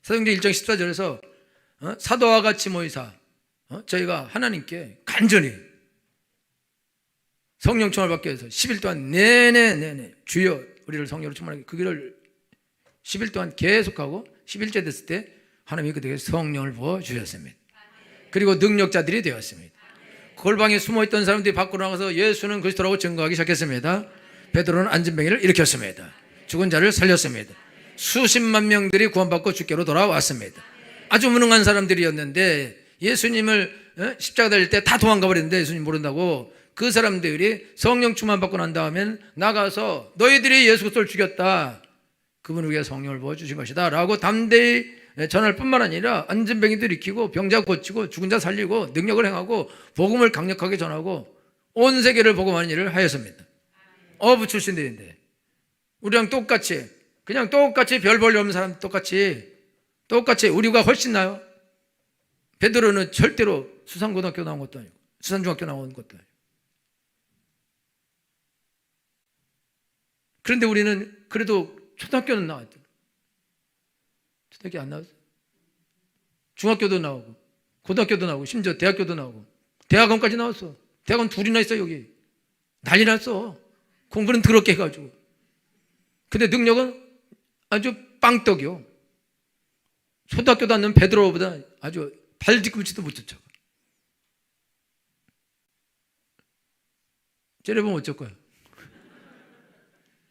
사도행전 1장 14절에서 사도와 같이 모이사 저희가 하나님께 간절히 성령 충만을 받기 위해서 10일 동안 내내 주여 우리를 성령으로 충만하게 그 길을 10일 동안 계속하고 11째 됐을 때 하나님이 그들에게 성령을 부어주셨습니다. 그리고 능력자들이 되었습니다. 골방에 숨어있던 사람들이 밖으로 나가서 예수는 그리스도라고 증거하기 시작했습니다. 베드로는 앉은 병이를 일으켰습니다. 죽은 자를 살렸습니다. 수십만 명들이 구원받고 주께로 돌아왔습니다. 아주 무능한 사람들이었는데 예수님을 십자가 달릴 때 다 도망가 버렸는데 예수님 모른다고 그 사람들이 성령 충만 받고 난 다음엔 나가서 너희들이 예수 그리스도를 죽였다. 그분을 위해 성령을 부어주신 것이다 라고 담대히 전할 뿐만 아니라 앉은 병이도 일으키고 병자 고치고 죽은 자 살리고 능력을 행하고 복음을 강력하게 전하고 온 세계를 복음하는 일을 하였습니다. 어부 출신들인데 우리랑 똑같이 그냥 똑같이 별 볼 일 없는 사람 똑같이 우리가 훨씬 나요. 베드로는 절대로 수산고등학교 나온 것도 아니고 수산중학교 나온 것도 아니고 그런데 우리는 그래도 초등학교는 나왔죠. 초등학교 안 나왔어요. 중학교도 나오고 고등학교도 나오고 심지어 대학교도 나오고 대학원까지 나왔어. 대학원 둘이나 있어 여기. 난리 났어. 공부는 더럽게 해가지고. 근데 능력은 아주 빵떡이요. 초등학교 다니는 베드로보다 아주 발 뒤꿈치도 못 쫓아가. 째려보면 어쩔 거야?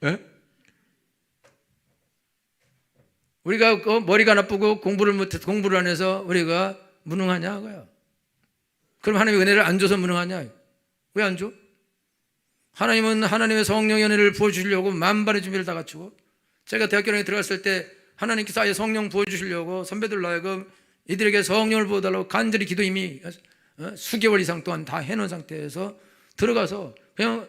에? 우리가 머리가 나쁘고 공부를 안 해서 우리가 무능하냐 그거야. 그럼 하나님의 은혜를 안 줘서 무능하냐? 왜 안 줘? 하나님은 하나님의 성령의 은혜를 부어주시려고 만반의 준비를 다 갖추고 제가 대학교에 들어갔을 때 하나님께서 아예 성령 부어주시려고 선배들로 하여금 이들에게 성령을 부어달라고 간절히 기도 이미 수개월 이상 동안 다 해놓은 상태에서 들어가서 그냥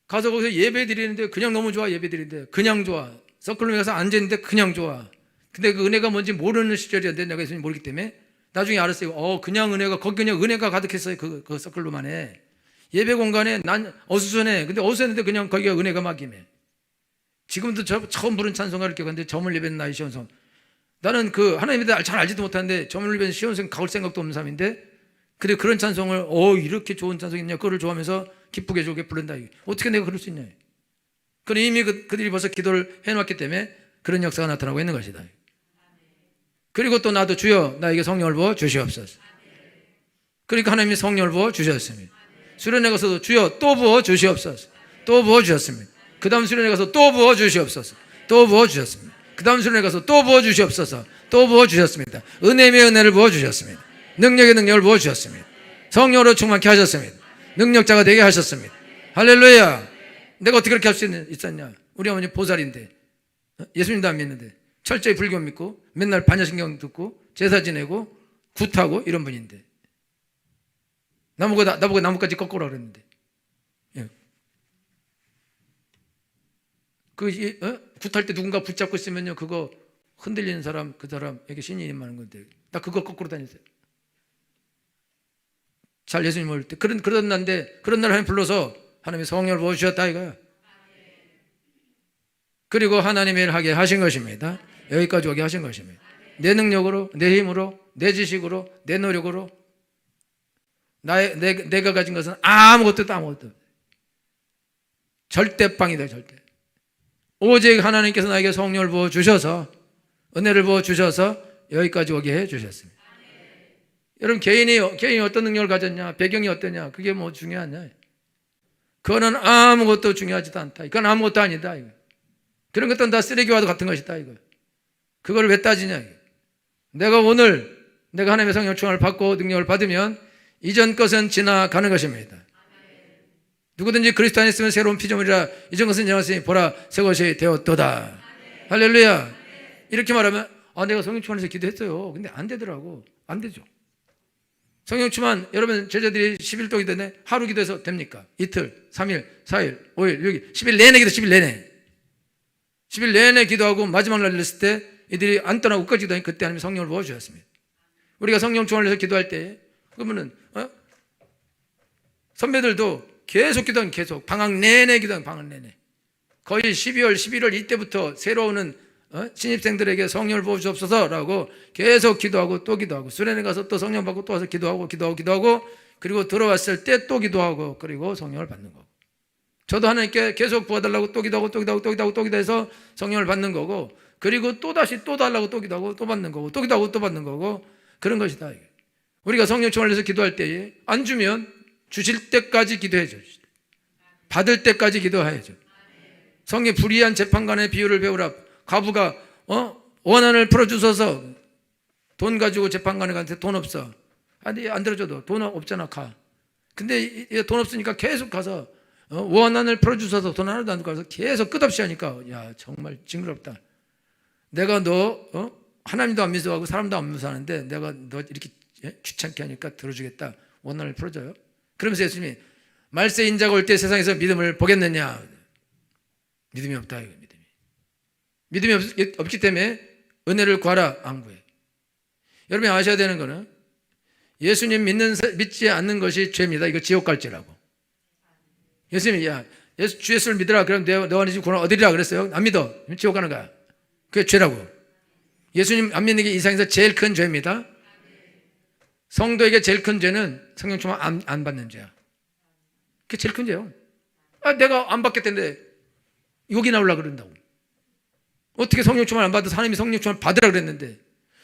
가서 거기서 예배 드리는데 그냥 너무 좋아. 예배 드리는데 그냥 좋아. 서클룸에 가서 앉아있는데 그냥 좋아. 근데 그 은혜가 뭔지 모르는 시절이었는데 내가 예수님 모르기 때문에 나중에 알았어요. 그냥 은혜가 거기 그냥 은혜가 가득했어요. 그 서클룸 안에 예배 공간에 난 어수선해. 근데 어수선한데 그냥 거기가 은혜가 막임해. 지금도 처음 부른 찬송가를 기억하는데 점을 예배는 나의 시온성. 나는 그 하나님에 대해 잘 알지도 못하는데 점을 예배는 시온성 가올 생각도 없는 사람인데 근데 그런 찬송을 이렇게 좋은 찬송이 있냐 그거를 좋아하면서 기쁘게 좋게 부른다. 어떻게 내가 그럴 수 있냐. 그럼 이미 그들이 벌써 기도를 해놨기 때문에 그런 역사가 나타나고 있는 것이다. 그리고 또 나도 주여 나에게 성령을 부어 주시옵소서. 그러니까 하나님이 성령을 부어 주셨습니다. 수련회 가서도 주여 또 부어 주시옵소서. 또 부어 주셨습니다. 그 다음 수련회 가서 또 부어 주시옵소서. 또 부어 주셨습니다. 그 다음 수련회 가서 또 부어 주시옵소서. 또 부어 주셨습니다. 은혜의 은혜를 부어 주셨습니다. 능력의 능력을 부어 주셨습니다. 성령으로 충만케 하셨습니다. 능력자가 되게 하셨습니다. 할렐루야. 내가 어떻게 그렇게 할 수 있었냐? 우리 어머니 보살인데 예수님도 안 믿는데 철저히 불교 믿고 맨날 반야신경 듣고 제사 지내고 굿하고 이런 분인데 나보고 나뭇가지 꺾으라 그랬는데 굿할 때 누군가 붙잡고 있으면요, 그거 흔들리는 사람, 그 사람에게 신이 임하는 건데, 나 그거 거꾸로 다녔어요. 잘 예수님 올 때. 그런 날인데, 그런 날 하나님 불러서 하나님이 성령을 부어주셨다 이거야. 그리고 하나님이 하게 하신 것입니다. 여기까지 오게 하신 것입니다. 내 능력으로, 내 힘으로, 내 지식으로, 내 노력으로 내가 가진 것은 아무것도 아무것도. 절대빵이다, 절대. 오직 하나님께서 나에게 성령을 부어주셔서, 은혜를 부어주셔서 여기까지 오게 해주셨습니다. 여러분, 개인이 어떤 능력을 가졌냐, 배경이 어떠냐, 그게 뭐 중요하냐. 그거는 아무것도 중요하지도 않다. 그건 아무것도 아니다. 이거. 그런 것들은 다 쓰레기와도 같은 것이다. 이거. 그걸 왜 따지냐. 이거. 내가 하나님의 성령 충만을 받고 능력을 받으면 이전 것은 지나가는 것입니다. 누구든지 그리스도 안에 있으면 새로운 피조물이라 이전 것은 지나갔으니 보라 새 것이 되었도다. 할렐루야. 이렇게 말하면 내가 성령 충만해서 기도했어요. 근데 안 되더라고. 안 되죠. 성령 충만, 여러분 제자들이 11도 기도네 하루 기도해서 됩니까? 이틀, 3일, 4일, 5일, 6일, 10일 내내 기도, 10일 내내. 10일 내내 기도하고 마지막 날 됐을 때 이들이 안 떠나고 끝까지 기도하니 그때 하나님이 성령을 부어주셨습니다. 우리가 성령 충만을 해서 기도할 때 그러면은 선배들도 계속 기도하면 계속 방학 내내 기도하면 방학 내내 거의 12월, 11월 이때부터 새로 오는 신입생들에게 성령을 부어주옵소서라고 계속 기도하고 또 기도하고 수련회 가서 또 성령 받고 또 와서 기도하고 그리고 들어왔을 때 또 기도하고 그리고 성령을 받는 거고 저도 하나님께 계속 부어달라고 또 기도해서 성령을 받는 거고 그리고 또다시 또 달라고 또 기도하고 또 받는 거고 또 기도하고 또 받는 거고 그런 것이다. 우리가 성령 충만을 해서 기도할 때에 안 주면 주실 때까지 기도해야죠. 받을 때까지 기도해야죠. 성의 불의한 재판관의 비유를 배우라. 과부가 원한을 풀어주셔서 돈 가지고 재판관에 갔는데 돈 없어. 아니 안 들어줘도 돈 없잖아 가. 근데 돈 없으니까 계속 가서 원한을 풀어주셔서 돈 하나도 안 가서 계속 끝없이 하니까 야 정말 징그럽다. 내가 너 하나님도 안 믿어하고 사람도 안 믿어하는데 내가 너 이렇게 귀찮게 하니까 들어주겠다. 원한을 풀어줘요. 그러면서 예수님이 말세 인자가 올 때 세상에서 믿음을 보겠느냐. 믿음이 없다. 이거 믿음이 없기 때문에 은혜를 구하라 안 구해. 여러분이 아셔야 되는 거는 예수님 믿지 않는 것이 죄입니다. 이거 지옥 갈지라고. 예수님이 주 예수를 믿으라. 그럼 너와 네 집 고난 어디리라 그랬어요? 안 믿어. 지옥 가는 거야. 그게 죄라고. 예수님 안 믿는 게 이 세상에서 제일 큰 죄입니다. 성도에게 제일 큰 죄는 성령 충만 안 받는 죄야. 그게 제일 큰 죄예요. 내가 안 받겠다는데 욕이 나오려고 그런다고. 어떻게 성령 충만을 안 받아서 하나님이 성령 충만을 받으라 그랬는데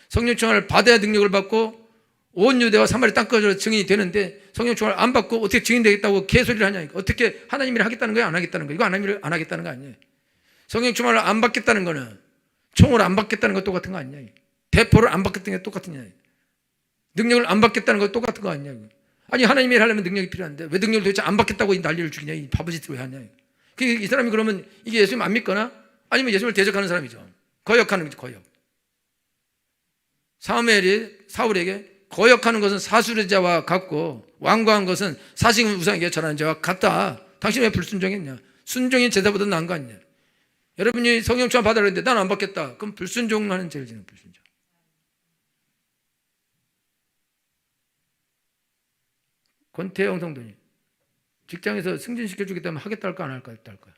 성령 충만을 받아야 능력을 받고 온 유대와 사마리 땅까지 증인이 되는데 성령 충만을 안 받고 어떻게 증인되겠다고 개소리를 하냐. 어떻게 하나님이 하겠다는 거야 안 하겠다는 거야. 이거 하나님이 안 하겠다는 거 아니에요. 성령 충만을 안 받겠다는 거는 총을 안 받겠다는 거 똑같은 거 아니냐. 대포를 안 받겠다는 게 똑같으냐. 능력을 안 받겠다는 거 똑같은 거 아니냐. 아니 하나님이 하려면 능력이 필요한데 왜 능력을 도대체 안 받겠다고 이 난리를 죽이냐. 이 바보짓을 왜 하냐. 이 사람이 그러면 이게 예수님 안 믿거나 아니면 예수님을 대적하는 사람이죠. 거역하는 거죠. 거역. 사울에게 거역하는 것은 사수자와 같고 완고한 것은 사신 우상에게 절하는 자와 같다. 당신 왜 불순종했냐. 순종이 제자보다 나은 거 아니냐. 여러분이 성령 충만 받으라 했는데 난 안 받겠다. 그럼 불순종하는 죄를 지는 불순종. 권태영 성도님 직장에서 승진시켜주겠다면 하겠다 할까 안 할까 했다 할까?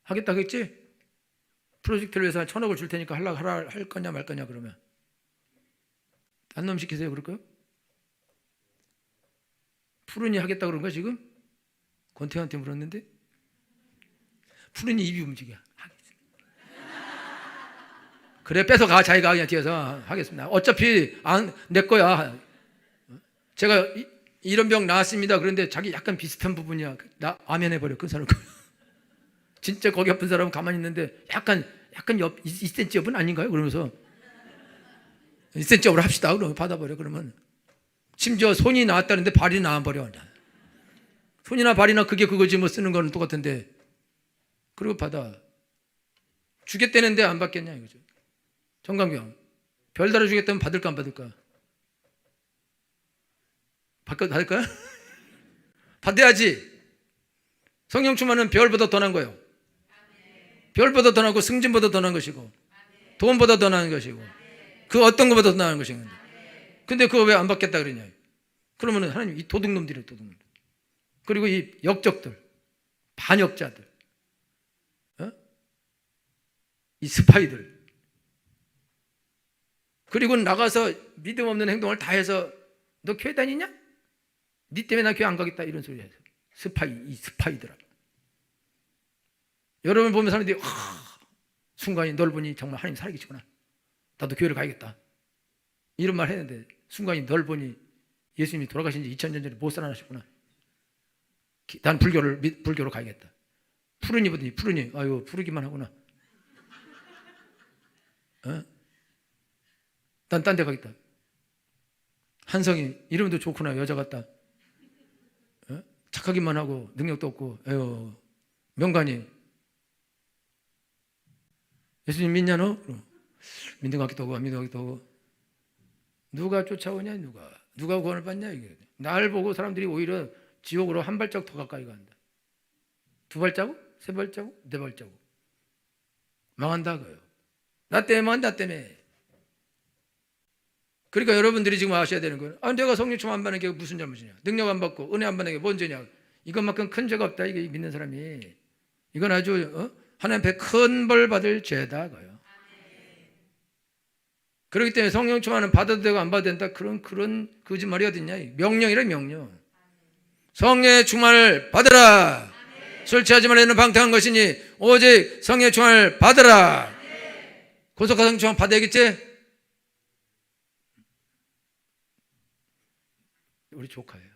하겠다 하겠지? 프로젝트를 위해서 1,000억을 줄 테니까 할 거냐 말 거냐 그러면 딴 놈 시키세요 그럴까요? 푸른이 하겠다 그런 거야 지금? 권태형한테 물었는데 푸른이 입이 움직여. 그래 뺏어가 자기가 그냥 뒤에서 하겠습니다. 어차피 내 거야. 제가 이런 병 나았습니다. 그런데 자기 약간 비슷한 부분이야. 나 아멘 해버려. 그 사람. 진짜 거기 아픈 사람은 가만히 있는데 약간 2cm 옆은 아닌가요? 그러면서 2cm 옆으로 합시다. 그러면 받아버려. 그러면 심지어 손이 나왔다는데 발이 나와버려. 손이나 발이나 그게 그거지 뭐 쓰는 거는 똑같은데 그리고 받아. 주겠다는데 안 받겠냐 이거죠. 정강경 별다르 주겠다면 받을까 안 받을까? 받을까요? 받아야지. 성령 충만은 별보다 더 난 거예요. 별보다 더 나고 승진보다 더 난 것이고 돈보다 더 나은 것이고 그 어떤 것보다 더 나은 것인 건데. 근데 그거 왜 안 받겠다 그러냐. 그러면 하나님 이 도둑놈들이에요. 도둑놈들. 그리고 이 역적들, 반역자들, 이 스파이들, 그리고 나가서 믿음 없는 행동을 다 해서 너 교회 다니냐? 니 때문에 나 교회 안 가겠다 이런 소리 해서 이 스파이들아. 여러분 보면 사람들이 순간이 널 보니 정말 하나님 살아계시구나. 나도 교회를 가야겠다. 이런 말 했는데 순간이 널 보니 예수님이 돌아가신 지 2000년 전에 못 살아나셨구나. 난 불교로 가야겠다. 푸르니 보더니 푸르니 아유 푸르기만 하구나. 난 딴 데 가겠다. 한성이 이름도 좋구나. 여자 같다. 착하기만 하고 능력도 없고 에휴 명간이 예수님 믿냐 너? 믿는 것 같기도 하고 안 믿는 것 같기도 하고. 누가 쫓아오냐 누가 구원을 받냐 이게. 날 보고 사람들이 오히려 지옥으로 한 발자국 더 가까이 간다. 2발자국? 3발자국? 4발자국 망한다 그요. 나 때문에 망한다. 나 때문에. 그러니까 여러분들이 지금 아셔야 되는 거예요. 내가 성령 충만 안 받는 게 무슨 잘못이냐. 능력 안 받고 은혜 안 받는 게 뭔 죄냐. 이것만큼 큰 죄가 없다. 이게 믿는 사람이. 이건 아주 하나님 앞에 큰 벌 받을 죄다 그요. 그렇기 때문에 성령 충만은 받아도 되고 안 받아도 된다. 그런 거짓말이 어딨냐. 명령이라 명령. 성령의 충만을 받으라. 술 취하지 말라는 방탕한 것이니 오직 성령의 충만을 받으라. 고속한 성령 충만 받아야겠지? 우리 조카예요.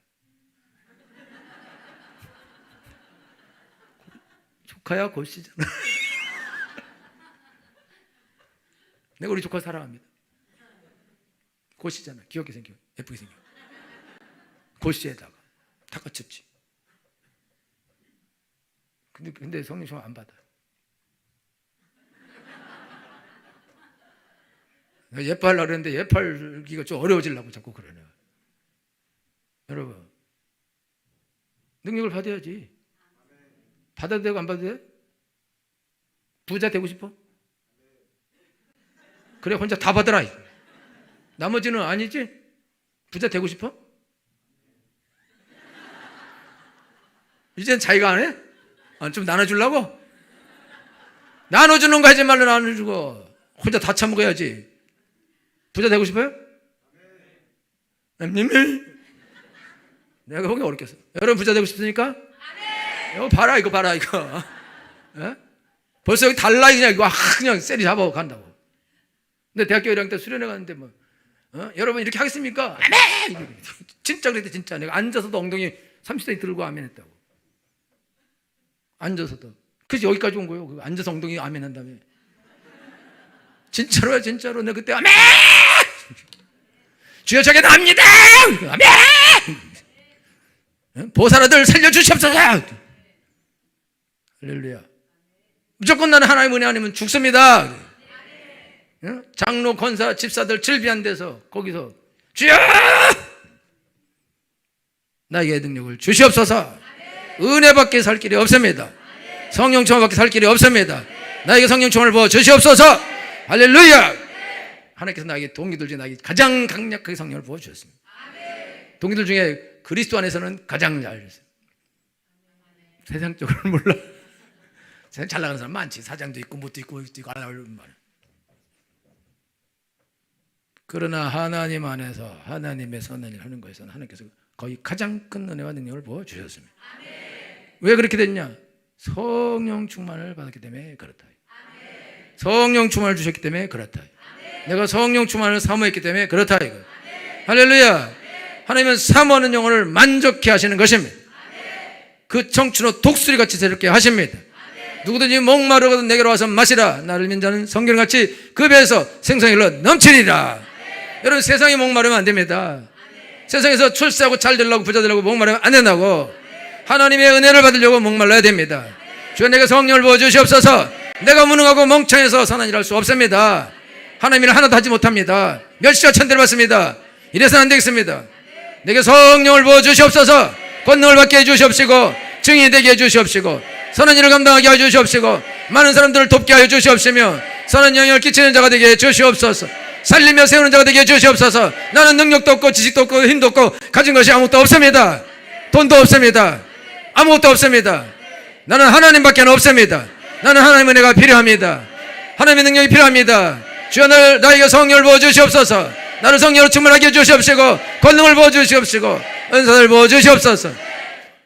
조카야 곧시잖아. 내가 우리 조카 사랑합니다. 곧시잖아. 귀엽게 생겨. 예쁘게 생겨. 곧시에다가 다 갖췄지. 근데 성령 충만 안 받아. 예뻐하려고 그랬는데 예뻐하기가 좀 어려워지려고 자꾸 그러네. 여러분 능력을 받아야지. 받아도 되고 안 받아도 돼? 부자 되고 싶어? 그래 혼자 다 받아라. 나머지는 아니지? 부자 되고 싶어? 이젠 자기가 안 해? 좀 나눠주려고? 나눠주는 거 하지 말라. 나눠주고 혼자 다 처먹어야지. 부자 되고 싶어요? 내가 보기 어렵겠어. 여러분 부자 되고 싶습니까? 이거 봐라 이거. 벌써 여기 달라 그냥 이거 그냥 쎄리 잡아 간다고. 근데 대학교 1학년 때 수련회 갔는데 여러분 이렇게 하겠습니까? 아멘! 진짜 그랬대 진짜. 내가 앉아서도 엉덩이 30cm 들고 아멘 했다고. 앉아서도. 그래서 여기까지 온 거예요. 앉아서 엉덩이 아멘 한 다음에. 진짜로야 진짜로. 내가 그때 아멘! 주여 저게 납니다! 아멘! 보살아들 살려주시옵소서! 할렐루야. 무조건 나는 하나님 은혜 아니면 죽습니다. 장로, 권사, 집사들 질비한 데서 거기서 주여! 나에게 능력을 주시옵소서. 은혜밖에 살 길이 없습니다. 성령 충만밖에 살 길이 없습니다. 나에게 성령 충만을 부어 주시옵소서. 할렐루야. 하나님께서 나에게 동기들 중에 나에게 가장 강력하게 성령을 부어 주셨습니다. 동기들 중에 그리스도 안에서는 가장 잘 됐어요. 세상적으로는 몰라. 세상 잘 나가는 사람 많지. 사장도 있고 뭣도 있고 알아보는 말. 그러나 하나님 안에서 하나님의 선한 일을 하는 것에서는 하나님께서 거의 가장 큰 은혜와 능력을 부어 주셨습니다. 왜 그렇게 됐냐? 성령 충만을 받았기 때문에 그렇다. 성령 충만을 주셨기 때문에 그렇다. 내가 성령 충만을 사모했기 때문에 그렇다 이거. 할렐루야. 하나님은 사모하는 영혼을 만족해 하시는 것입니다. 그 청춘의 독수리같이 새롭게 하십니다. 누구든지 목마르거든 내게로 와서 마시라. 나를 믿는 자는 성경같이 그 배에서 생성이 흘러 넘치리라. 여러분 세상에 목마르면 안 됩니다. 세상에서 출세하고 잘 되려고 부자 되려고 목마르면 안 된다고. 하나님의 은혜를 받으려고 목말라야 됩니다. 주여 내게 성령을 부어주시옵소서. 내가 무능하고 멍청해서 선한 일을 할 수 없습니다. 하나님 일 하나도 하지 못합니다. 멸시와 천대를 받습니다. 이래서는 안 되겠습니다. 내게 성령을 부어주시옵소서. 권능을 받게 해주시옵시고 증인이 되게 해주시옵시고 선한 일을 감당하게 해주시옵시고 많은 사람들을 돕게 하여 주시옵시며 선한 영향을 끼치는 자가 되게 해주시옵소서. 살리며 세우는 자가 되게 해주시옵소서. 나는 능력도 없고 지식도 없고 힘도 없고 가진 것이 아무것도 없습니다. 돈도 없습니다. 아무것도 없습니다. 나는 하나님밖에 없습니다. 나는 하나님의 은혜가 필요합니다. 하나님의 능력이 필요합니다. 주여 나에게 성령을 부어주시옵소서. 나를 성령으로 충만하게 해주시옵시고 권능을 부어주시옵시고 은사를 부어주시옵소서.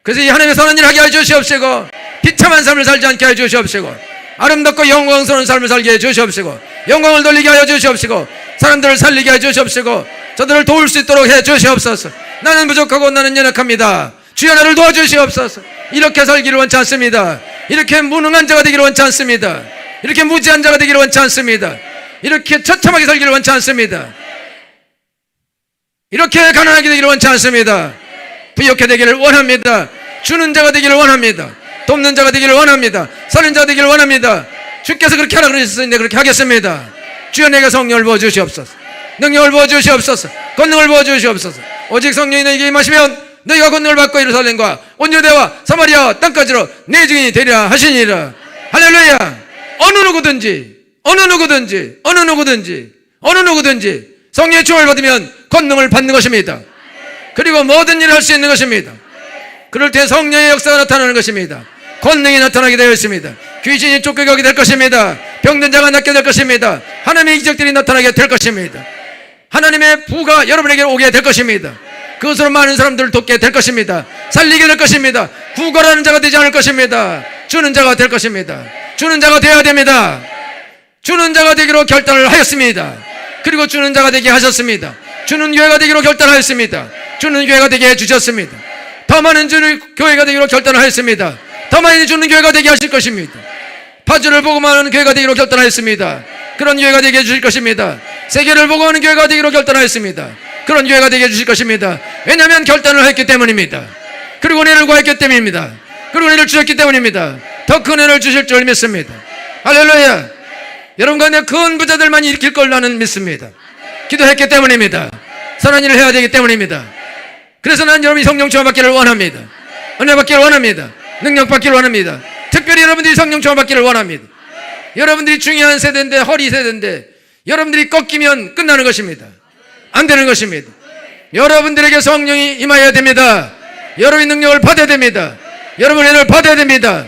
그래서 이 하나님의 선한 일을 하게 해주시옵시고 비참한 삶을 살지 않게 해주시옵시고 아름답고 영광스러운 삶을 살게 해주시옵시고 영광을 돌리게 하여 주시옵시고 사람들을 살리게 해주시옵시고 저들을 도울 수 있도록 해주시옵소서. 나는 부족하고 나는 연약합니다. 주여 나를 도와주시옵소서. 이렇게 살기를 원치 않습니다. 이렇게 무능한 자가 되기를 원치 않습니다. 이렇게 무지한 자가 되기를 원치 않습니다. 이렇게 처참하게 살기를 원치 않습니다. 이렇게 가난하게 되기를 원치 않습니다. 부욕해 되기를 원합니다. 주는 자가 되기를 원합니다. 돕는 자가 되기를 원합니다. 사는 자가 되기를 원합니다. 주께서 그렇게 하라 그러셨으니 그렇게 하겠습니다. 주여 내게 성령을 부어주시옵소서. 능력을 부어주시옵소서. 권능을 부어주시옵소서. 오직 성령이 너에게 임하시면 너희가 권능을 받고 예루살렘과 온 유대와 사마리아 땅까지로 내 증인이 되리라 하시니라. 할렐루야. 어느 누구든지 성령의 주를 받으면 권능을 받는 것입니다. 그리고 모든 일을 할 수 있는 것입니다. 그럴 때 성령의 역사가 나타나는 것입니다. 권능이 나타나게 되어 있습니다. 귀신이 쫓겨가게 될 것입니다. 병든 자가 낫게 될 것입니다. 하나님의 기적들이 나타나게 될 것입니다. 하나님의 부가 여러분에게 오게 될 것입니다. 그것으로 많은 사람들을 돕게 될 것입니다. 살리게 될 것입니다. 구걸하는 자가 되지 않을 것입니다. 주는 자가 될 것입니다. 주는 자가 되어야 됩니다. 주는 자가 되기로 결단을 하였습니다. 그리고 주는 자가 되게 하셨습니다. 주는 교회가 되기로 결단하였습니다. 주는 교회가 되게 해주셨습니다. 더 많은 주는 교회가 되기로 결단을 하였습니다. 더 많이 주는 교회가 되게 하실 것입니다. 파주를 보고만 교회가 되기로 결단하였습니다. 그런 교회가 되게 해주실 것입니다. 세계를 보고 하는 교회가 되기로 결단하였습니다. 그런 교회가 되게 해주실 것입니다. 왜냐하면 결단을 했기 때문입니다. 그리고 은혜를 구했기 때문입니다. 그리고 은혜를 주셨기 때문입니다. 더 큰 은혜를 주실 줄 믿습니다. 할렐루야. 여러분 가운데 큰 부자들만 일으킬 걸 나는 믿습니다. 기도했기 때문입니다. 선한 일을 해야 되기 때문입니다. 그래서 난 여러분이 성령 충만 받기를 원합니다. 은혜 받기를 원합니다. 능력 받기를 원합니다. 특별히 여러분들이 성령 충만 받기를 원합니다. 여러분들이 중요한 세대인데, 허리 세대인데 여러분들이 꺾이면 끝나는 것입니다. 안 되는 것입니다. 여러분들에게 성령이 임하여야 됩니다. 여러분의 능력을 받아야 됩니다. 여러분의 은혜를 받아야 됩니다.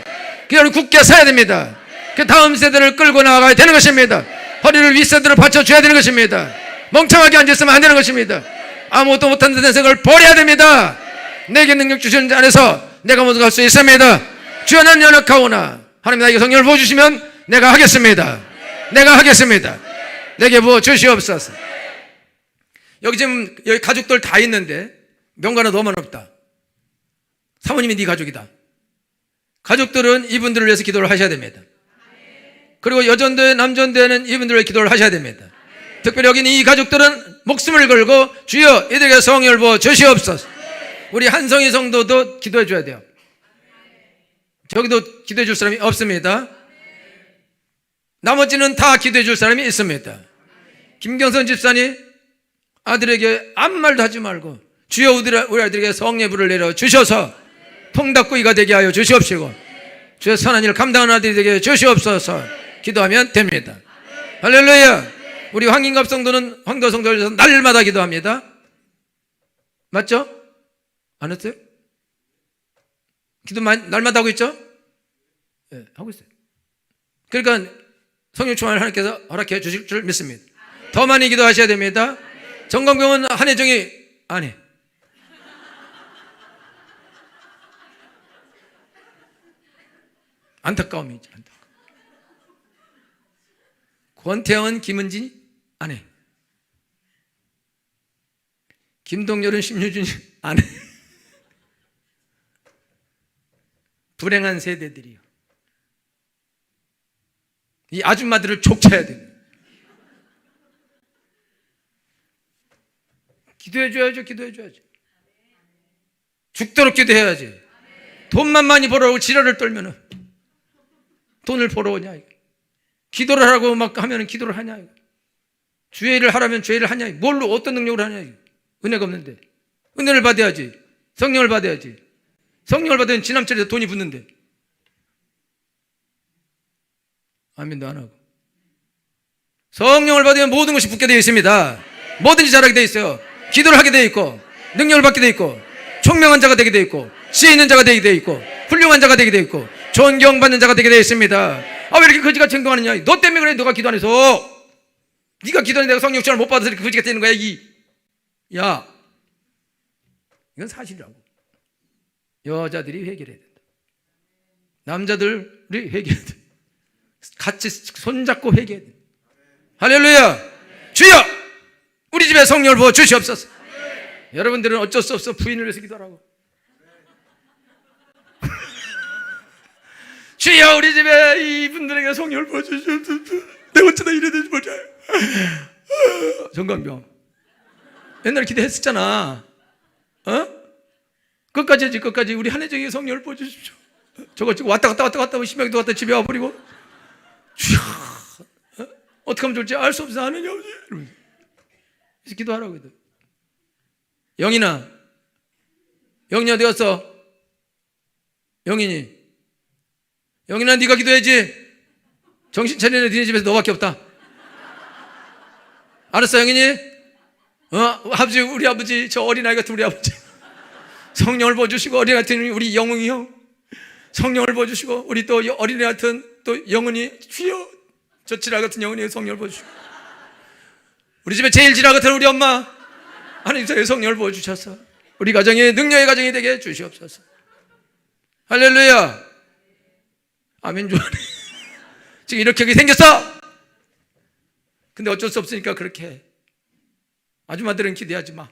여러분 굳게 서야 됩니다. 그 다음 세대를 끌고 나가야 되는 것입니다. 허리를 윗세대로 받쳐줘야 되는 것입니다. 멍청하게 앉아있으면 안 되는 것입니다. 아무것도 못하는 생각을 버려야 됩니다. 내게 능력 주시는 자 안에서 내가 모두 갈 수 있습니다. 주여 난 연약하오나 하나님 나에게 성령을 부어주시면 내가 하겠습니다. 내가 하겠습니다. 내게 부어주시옵소서. 여기 지금 여기 가족들 다 있는데 명가 하나 너무 없다. 사모님이 네 가족이다. 가족들은 이분들을 위해서 기도를 하셔야 됩니다. 그리고 여전대 남전대는 이분들을 위해 기도를 하셔야 됩니다. 특별히 여기 이 가족들은 목숨을 걸고 주여 이들에게 성령을 부어 주시옵소서. 우리 한성희 성도도 기도해 줘야 돼요. 저기도 기도해 줄 사람이 없습니다. 나머지는 다 기도해 줄 사람이 있습니다. 김경선 집사님 아들에게 아무 말도 하지 말고 주여 우리 아들에게 성령의 불을 내려 주셔서 통닭구이가 되게 하여 주시옵시고 주여 선한 일을 감당하는 아들이 되게 주시옵소서. 기도하면 됩니다. 할렐루야. 우리 황인갑 성도는 황도 성도에서 날마다 기도합니다. 맞죠? 안 했어요? 기도 날마다 하고 있죠? 네, 하고 있어요. 그러니까 성령 충만을 하나님께서 허락해 주실 줄 믿습니다. 더 많이 기도하셔야 됩니다. 정광병은 한혜정이 안 해. 안타까움이죠. 권태영은 김은진이 안 해. 김동열은 심유준이 안 해. 불행한 세대들이요. 이 아줌마들을 족쳐야 됩니다. 기도해줘야죠. 기도해줘야죠. 죽도록 기도해야지. 돈만 많이 벌어오고 지랄을 떨면은 돈을 벌어오냐 이거. 기도를 하라고 막 하면 기도를 하냐 이거. 주의 일을 하라면 주의 일을 하냐 이거. 뭘로 어떤 능력으로 하냐 이거. 은혜가 없는데 은혜를 받아야지. 성령을 받아야지. 성령을 받으면 지남철에서 돈이 붙는데. 아멘도 안 하고. 성령을 받으면 모든 것이 붙게 되어 있습니다. 뭐든지 잘하게 되어 있어요. 기도를 하게 되어 있고, 능력을 받게 되어 있고, 총명한 자가 되게 되어 있고, 지혜 있는 자가 되게 되어 있고, 훌륭한 자가 되게 되어 있고, 존경받는 자가 되게 되어 있습니다. 아, 왜 이렇게 거지같이 행동하느냐? 너 때문에 그래. 너가 기도 안 해서. 네가 기도하는 내가 성령 충만을 못 받아서 이렇게 거지같이 되는 거야. 야, 이건 사실이라고. 여자들이 해결해야 된다. 남자들이 해결해야 돼. 같이 손잡고 회개해야 돼. 할렐루야. 주여, 우리 집에 성령을 부어 주시옵소서. 여러분들은 어쩔 수 없어 부인을 위해서 기도하라고. 주여, 우리 집에 이분들에게 성령을 부어 주시옵소서. 내가 어쩌다 이래 되지 모르자. 정강병 옛날에 기도했었잖아. 끝까지 해지. 끝까지 우리 한혜정에게 성령을 부어 주십시오. 저거 지금 왔다 갔다 심하게도 갔다 집에 와버리고. 주여, 어떻게 하면 좋을지 알 수 없어. 아느냐 없지. 이러면서 기도하라고 해도. 영인아, 영인이 어디 갔어? 영인아, 네가 기도해야지. 정신 차리는 니네 집에서 너밖에 없다. 알았어, 영인이? 아버지, 우리 아버지, 저 어린아이 같은 우리 아버지 성령을 부어주시고, 어린아이 같은 우리 영웅이 형 성령을 부어주시고, 우리 또 어린아이 같은 또 영은이, 주여, 저 지라 같은 영은이 성령을 부어주시고, 우리 집에 제일 지라 같은 우리 엄마 하나님께서 성령을 부어주셔서 우리 가정이 능력의 가정이 되게 주시옵소서. 할렐루야. 아멘. 좋아하네. 지금 이렇게 생겼어. 근데 어쩔 수 없으니까 그렇게 해. 아줌마들은 기대하지 마.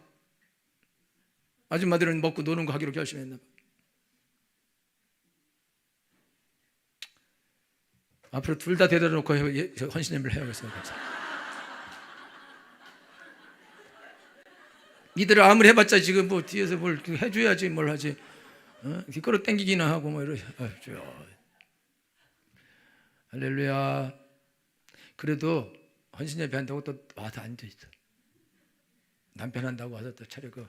아줌마들은 먹고 노는 거 하기로 결심했나 봐. 앞으로 둘 다 데려다 놓고 헌신 예배를 해야겠어요. 니들을 아무리 해봤자 지금 뭐 뒤에서 뭘 해줘야지 뭘 하지. 끌어당기기나 하고 뭐 이러. 할렐루야. 그래도 헌신 예배 한다고 또 와서 앉아 있어. 남편 한다고 와서 또 차리고.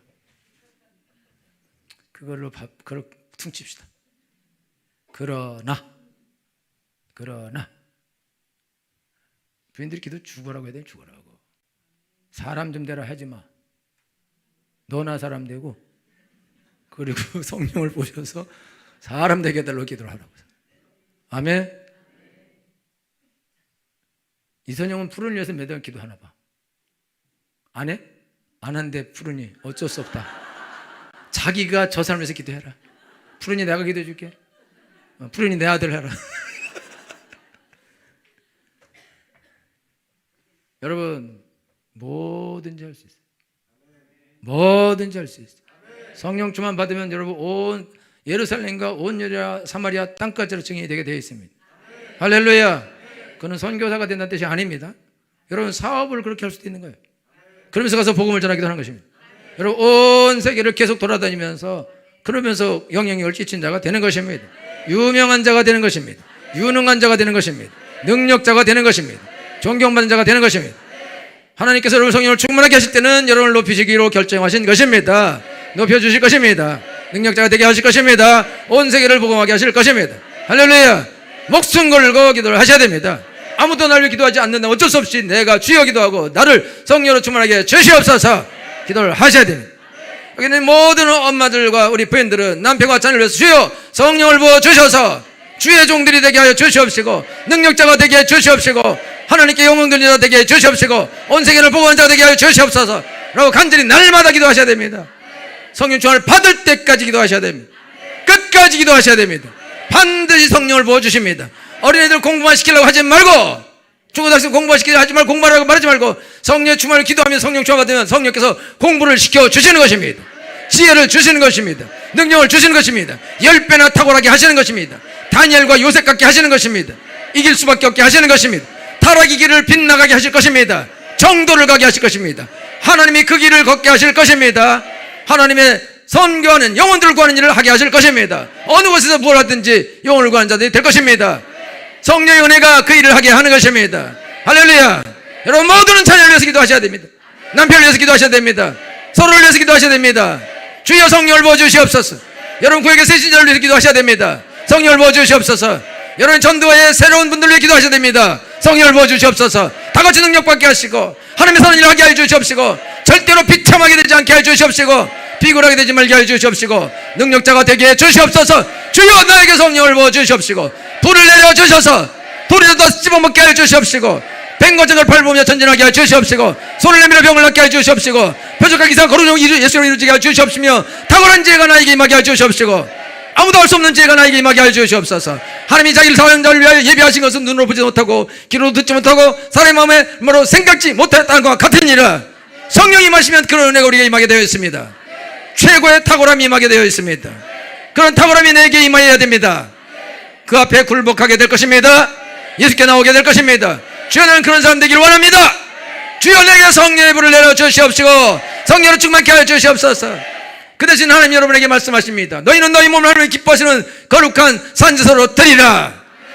그걸로 그걸 퉁칩시다. 그러나 부인들이 기도 죽어라고 해야 돼. 죽어라고. 사람 좀 되라 하지 마. 너나 사람 되고, 그리고 성령을 보셔서 사람 되게 해달라고 기도를 하라고. 아멘. 이선영은 푸른이 위해서 매달 기도하나 봐. 안 해? 안 한대. 푸른이 어쩔 수 없다. 자기가 저 사람을 위해서 기도해라. 푸른이 내가 기도해 줄게. 푸른이 내 아들 해라. 여러분, 뭐든지 할 수 있어요. 뭐든지 할 수 있어요. 성령 충만 받으면 여러분 온 예루살렘과 온 유대와 사마리아 땅까지로 증인이 되게 되어 있습니다. 할렐루야. 그는 선교사가 된다는 뜻이 아닙니다. 여러분, 사업을 그렇게 할 수도 있는 거예요. 그러면서 가서 복음을 전하기도 하는 것입니다. 여러분, 온 세계를 계속 돌아다니면서 그러면서 영향력을 끼친 자가 되는 것입니다. 유명한 자가 되는 것입니다. 유능한 자가 되는 것입니다. 능력자가 되는 것입니다. 존경받는 자가 되는 것입니다. 하나님께서 여러분 성령을 충만하게 하실 때는 여러분을 높이시기로 결정하신 것입니다. 높여주실 것입니다. 능력자가 되게 하실 것입니다. 온 세계를 복음하게 하실 것입니다. 할렐루야. 목숨 걸고 기도를 하셔야 됩니다. 아무도 나를 기도하지 않는다. 어쩔 수 없이 내가 주여 기도하고 나를 성령으로 충만하게 주시옵소서 기도를 하셔야 됩니다. 여기는 모든 엄마들과 우리 부인들은 남편과 자녀를 위해서 주여 성령을 부어 주셔서 주의 종들이 되게 하여 주시옵시고, 능력자가 되게 해 주시옵시고, 하나님께 영광 돌리는 자 되게 해 주시옵시고, 온 세계를 보고하는 자가 되게 하여 주시옵소서 라고 간절히 날마다 기도하셔야 됩니다. 성령 충만을 받을 때까지 기도하셔야 됩니다. 끝까지 기도하셔야 됩니다. 반드시 성령을 부어주십니다. 어린애들 공부만 시키려고 하지 말고, 중고등학생 공부만 시키려고 하지 말고, 공부하라고 말하지 말고, 성령 충만을 기도하면 성령 충만 받으면 성령께서 공부를 시켜주시는 것입니다. 지혜를 주시는 것입니다. 능력을 주시는 것입니다. 10배나 탁월하게 하시는 것입니다. 다니엘과 요셉 같게 하시는 것입니다. 이길 수밖에 없게 하시는 것입니다. 타락의 길을 빗나가게 하실 것입니다. 정도를 가게 하실 것입니다. 하나님이 그 길을 걷게 하실 것입니다. 하나님의 선교하는 영혼들을 구하는 일을 하게 하실 것입니다. 어느 곳에서 뭘 하든지 영혼을 구하는 자들이 될 것입니다. 성령의 은혜가 그 일을 하게 하는 것입니다. 할렐루야. 여러분 모두는 자녀를 위해서 기도하셔야 됩니다. 남편을 위해서 기도하셔야 됩니다. 서로를 위해서 기도하셔야 됩니다. 주여 성령을 부어주시옵소서. 여러분 구역의 새 신자를 위해서 기도하셔야 됩니다. 성령을 부어주시옵소서. 여러분 전도의 새로운 분들을 위해 기도하셔야 됩니다. 성령을 부어주시옵소서. 다같이 능력받게 하시고 하나님의 선한 일을 하게 하여 주시옵시고 절대로 비참하게 되지 않게 하여 주시옵시고 비굴하게 되지 말게 하여 주시옵시고 능력자가 되게 해 주시옵소서. 주여 나에게 성령을 부어주시옵시고 불을 내려주셔서 돌을 더 씹어먹게 하여 주시옵시고 뱅거전을 밟으며 전진하게 하여 주시옵시고 손을 내밀어 병을 낫게 하여 주시옵시고 표적과 기사 거룩한 예수로 이루어지게 하여 주시옵시며 탁월한 지혜가 나에게 임하게 하여 주시옵시고 아무도 할 수 없는 지혜가 나에게 임하게 하여 주시옵소서. 하나님이 자기를 사랑자를 위하여 예비하신 것은 눈으로 보지 못하고 귀로 듣지 못하고 사람의 마음으로 생각지 못했다는 것과 같으니라. 성령이 임하시면 그런 은혜가 우리에게 임하게 되어 있습니다. 최고의 탁월함이 임하게 되어 있습니다. 그런 탁월함이 내게 임하여야 됩니다. 그 앞에 굴복하게 될 것입니다. 예수께 나오게 될 것입니다. 주여 나는 그런 사람 되기를 원합니다. 주여 내게 성령의 불을 내려 주시옵시고 성령으로 충만케 하여 주시옵소서. 그 대신 하나님 여러분에게 말씀하십니다. 너희는 너희 몸을 하나님이 기뻐하시는 거룩한 산지서로 드리라.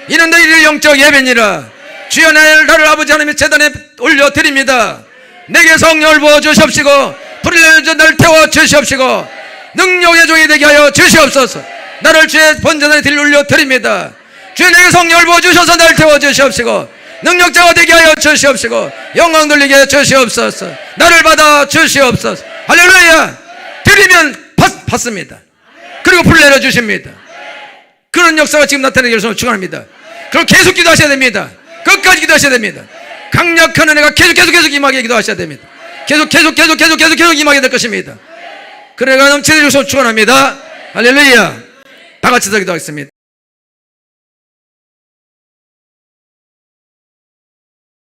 이는 너희의 영적 예배니라. 주여 나를 아버지 하나님의 제단에 올려드립니다. 내게 성령을 부어주시옵시고 불을 내려 나를 태워 주시옵시고 능력의 종이 되게 하여 주시옵소서. 나를 주의 번제단에 올려드립니다. 주여 내게 성령을 부어주셔서 나를 태워 주시옵시고 능력자가 되게 하여 주시옵시고 영광 돌리게 하여 주시옵소서. 나를 받아 주시옵소서. 할렐루야. 드리면 받습니다. 그리고 불 내려주십니다. 그런 역사가 지금 나타나게 해서 축원합니다. 그럼 계속 기도하셔야 됩니다. 끝까지 기도하셔야 됩니다. 강력한 은혜가 계속 임하게 기도하셔야 됩니다. 계속 임하게 될 것입니다. 그래가 넘치는 주셔서 축원합니다. 할렐루야. 다 같이 기도하겠습니다.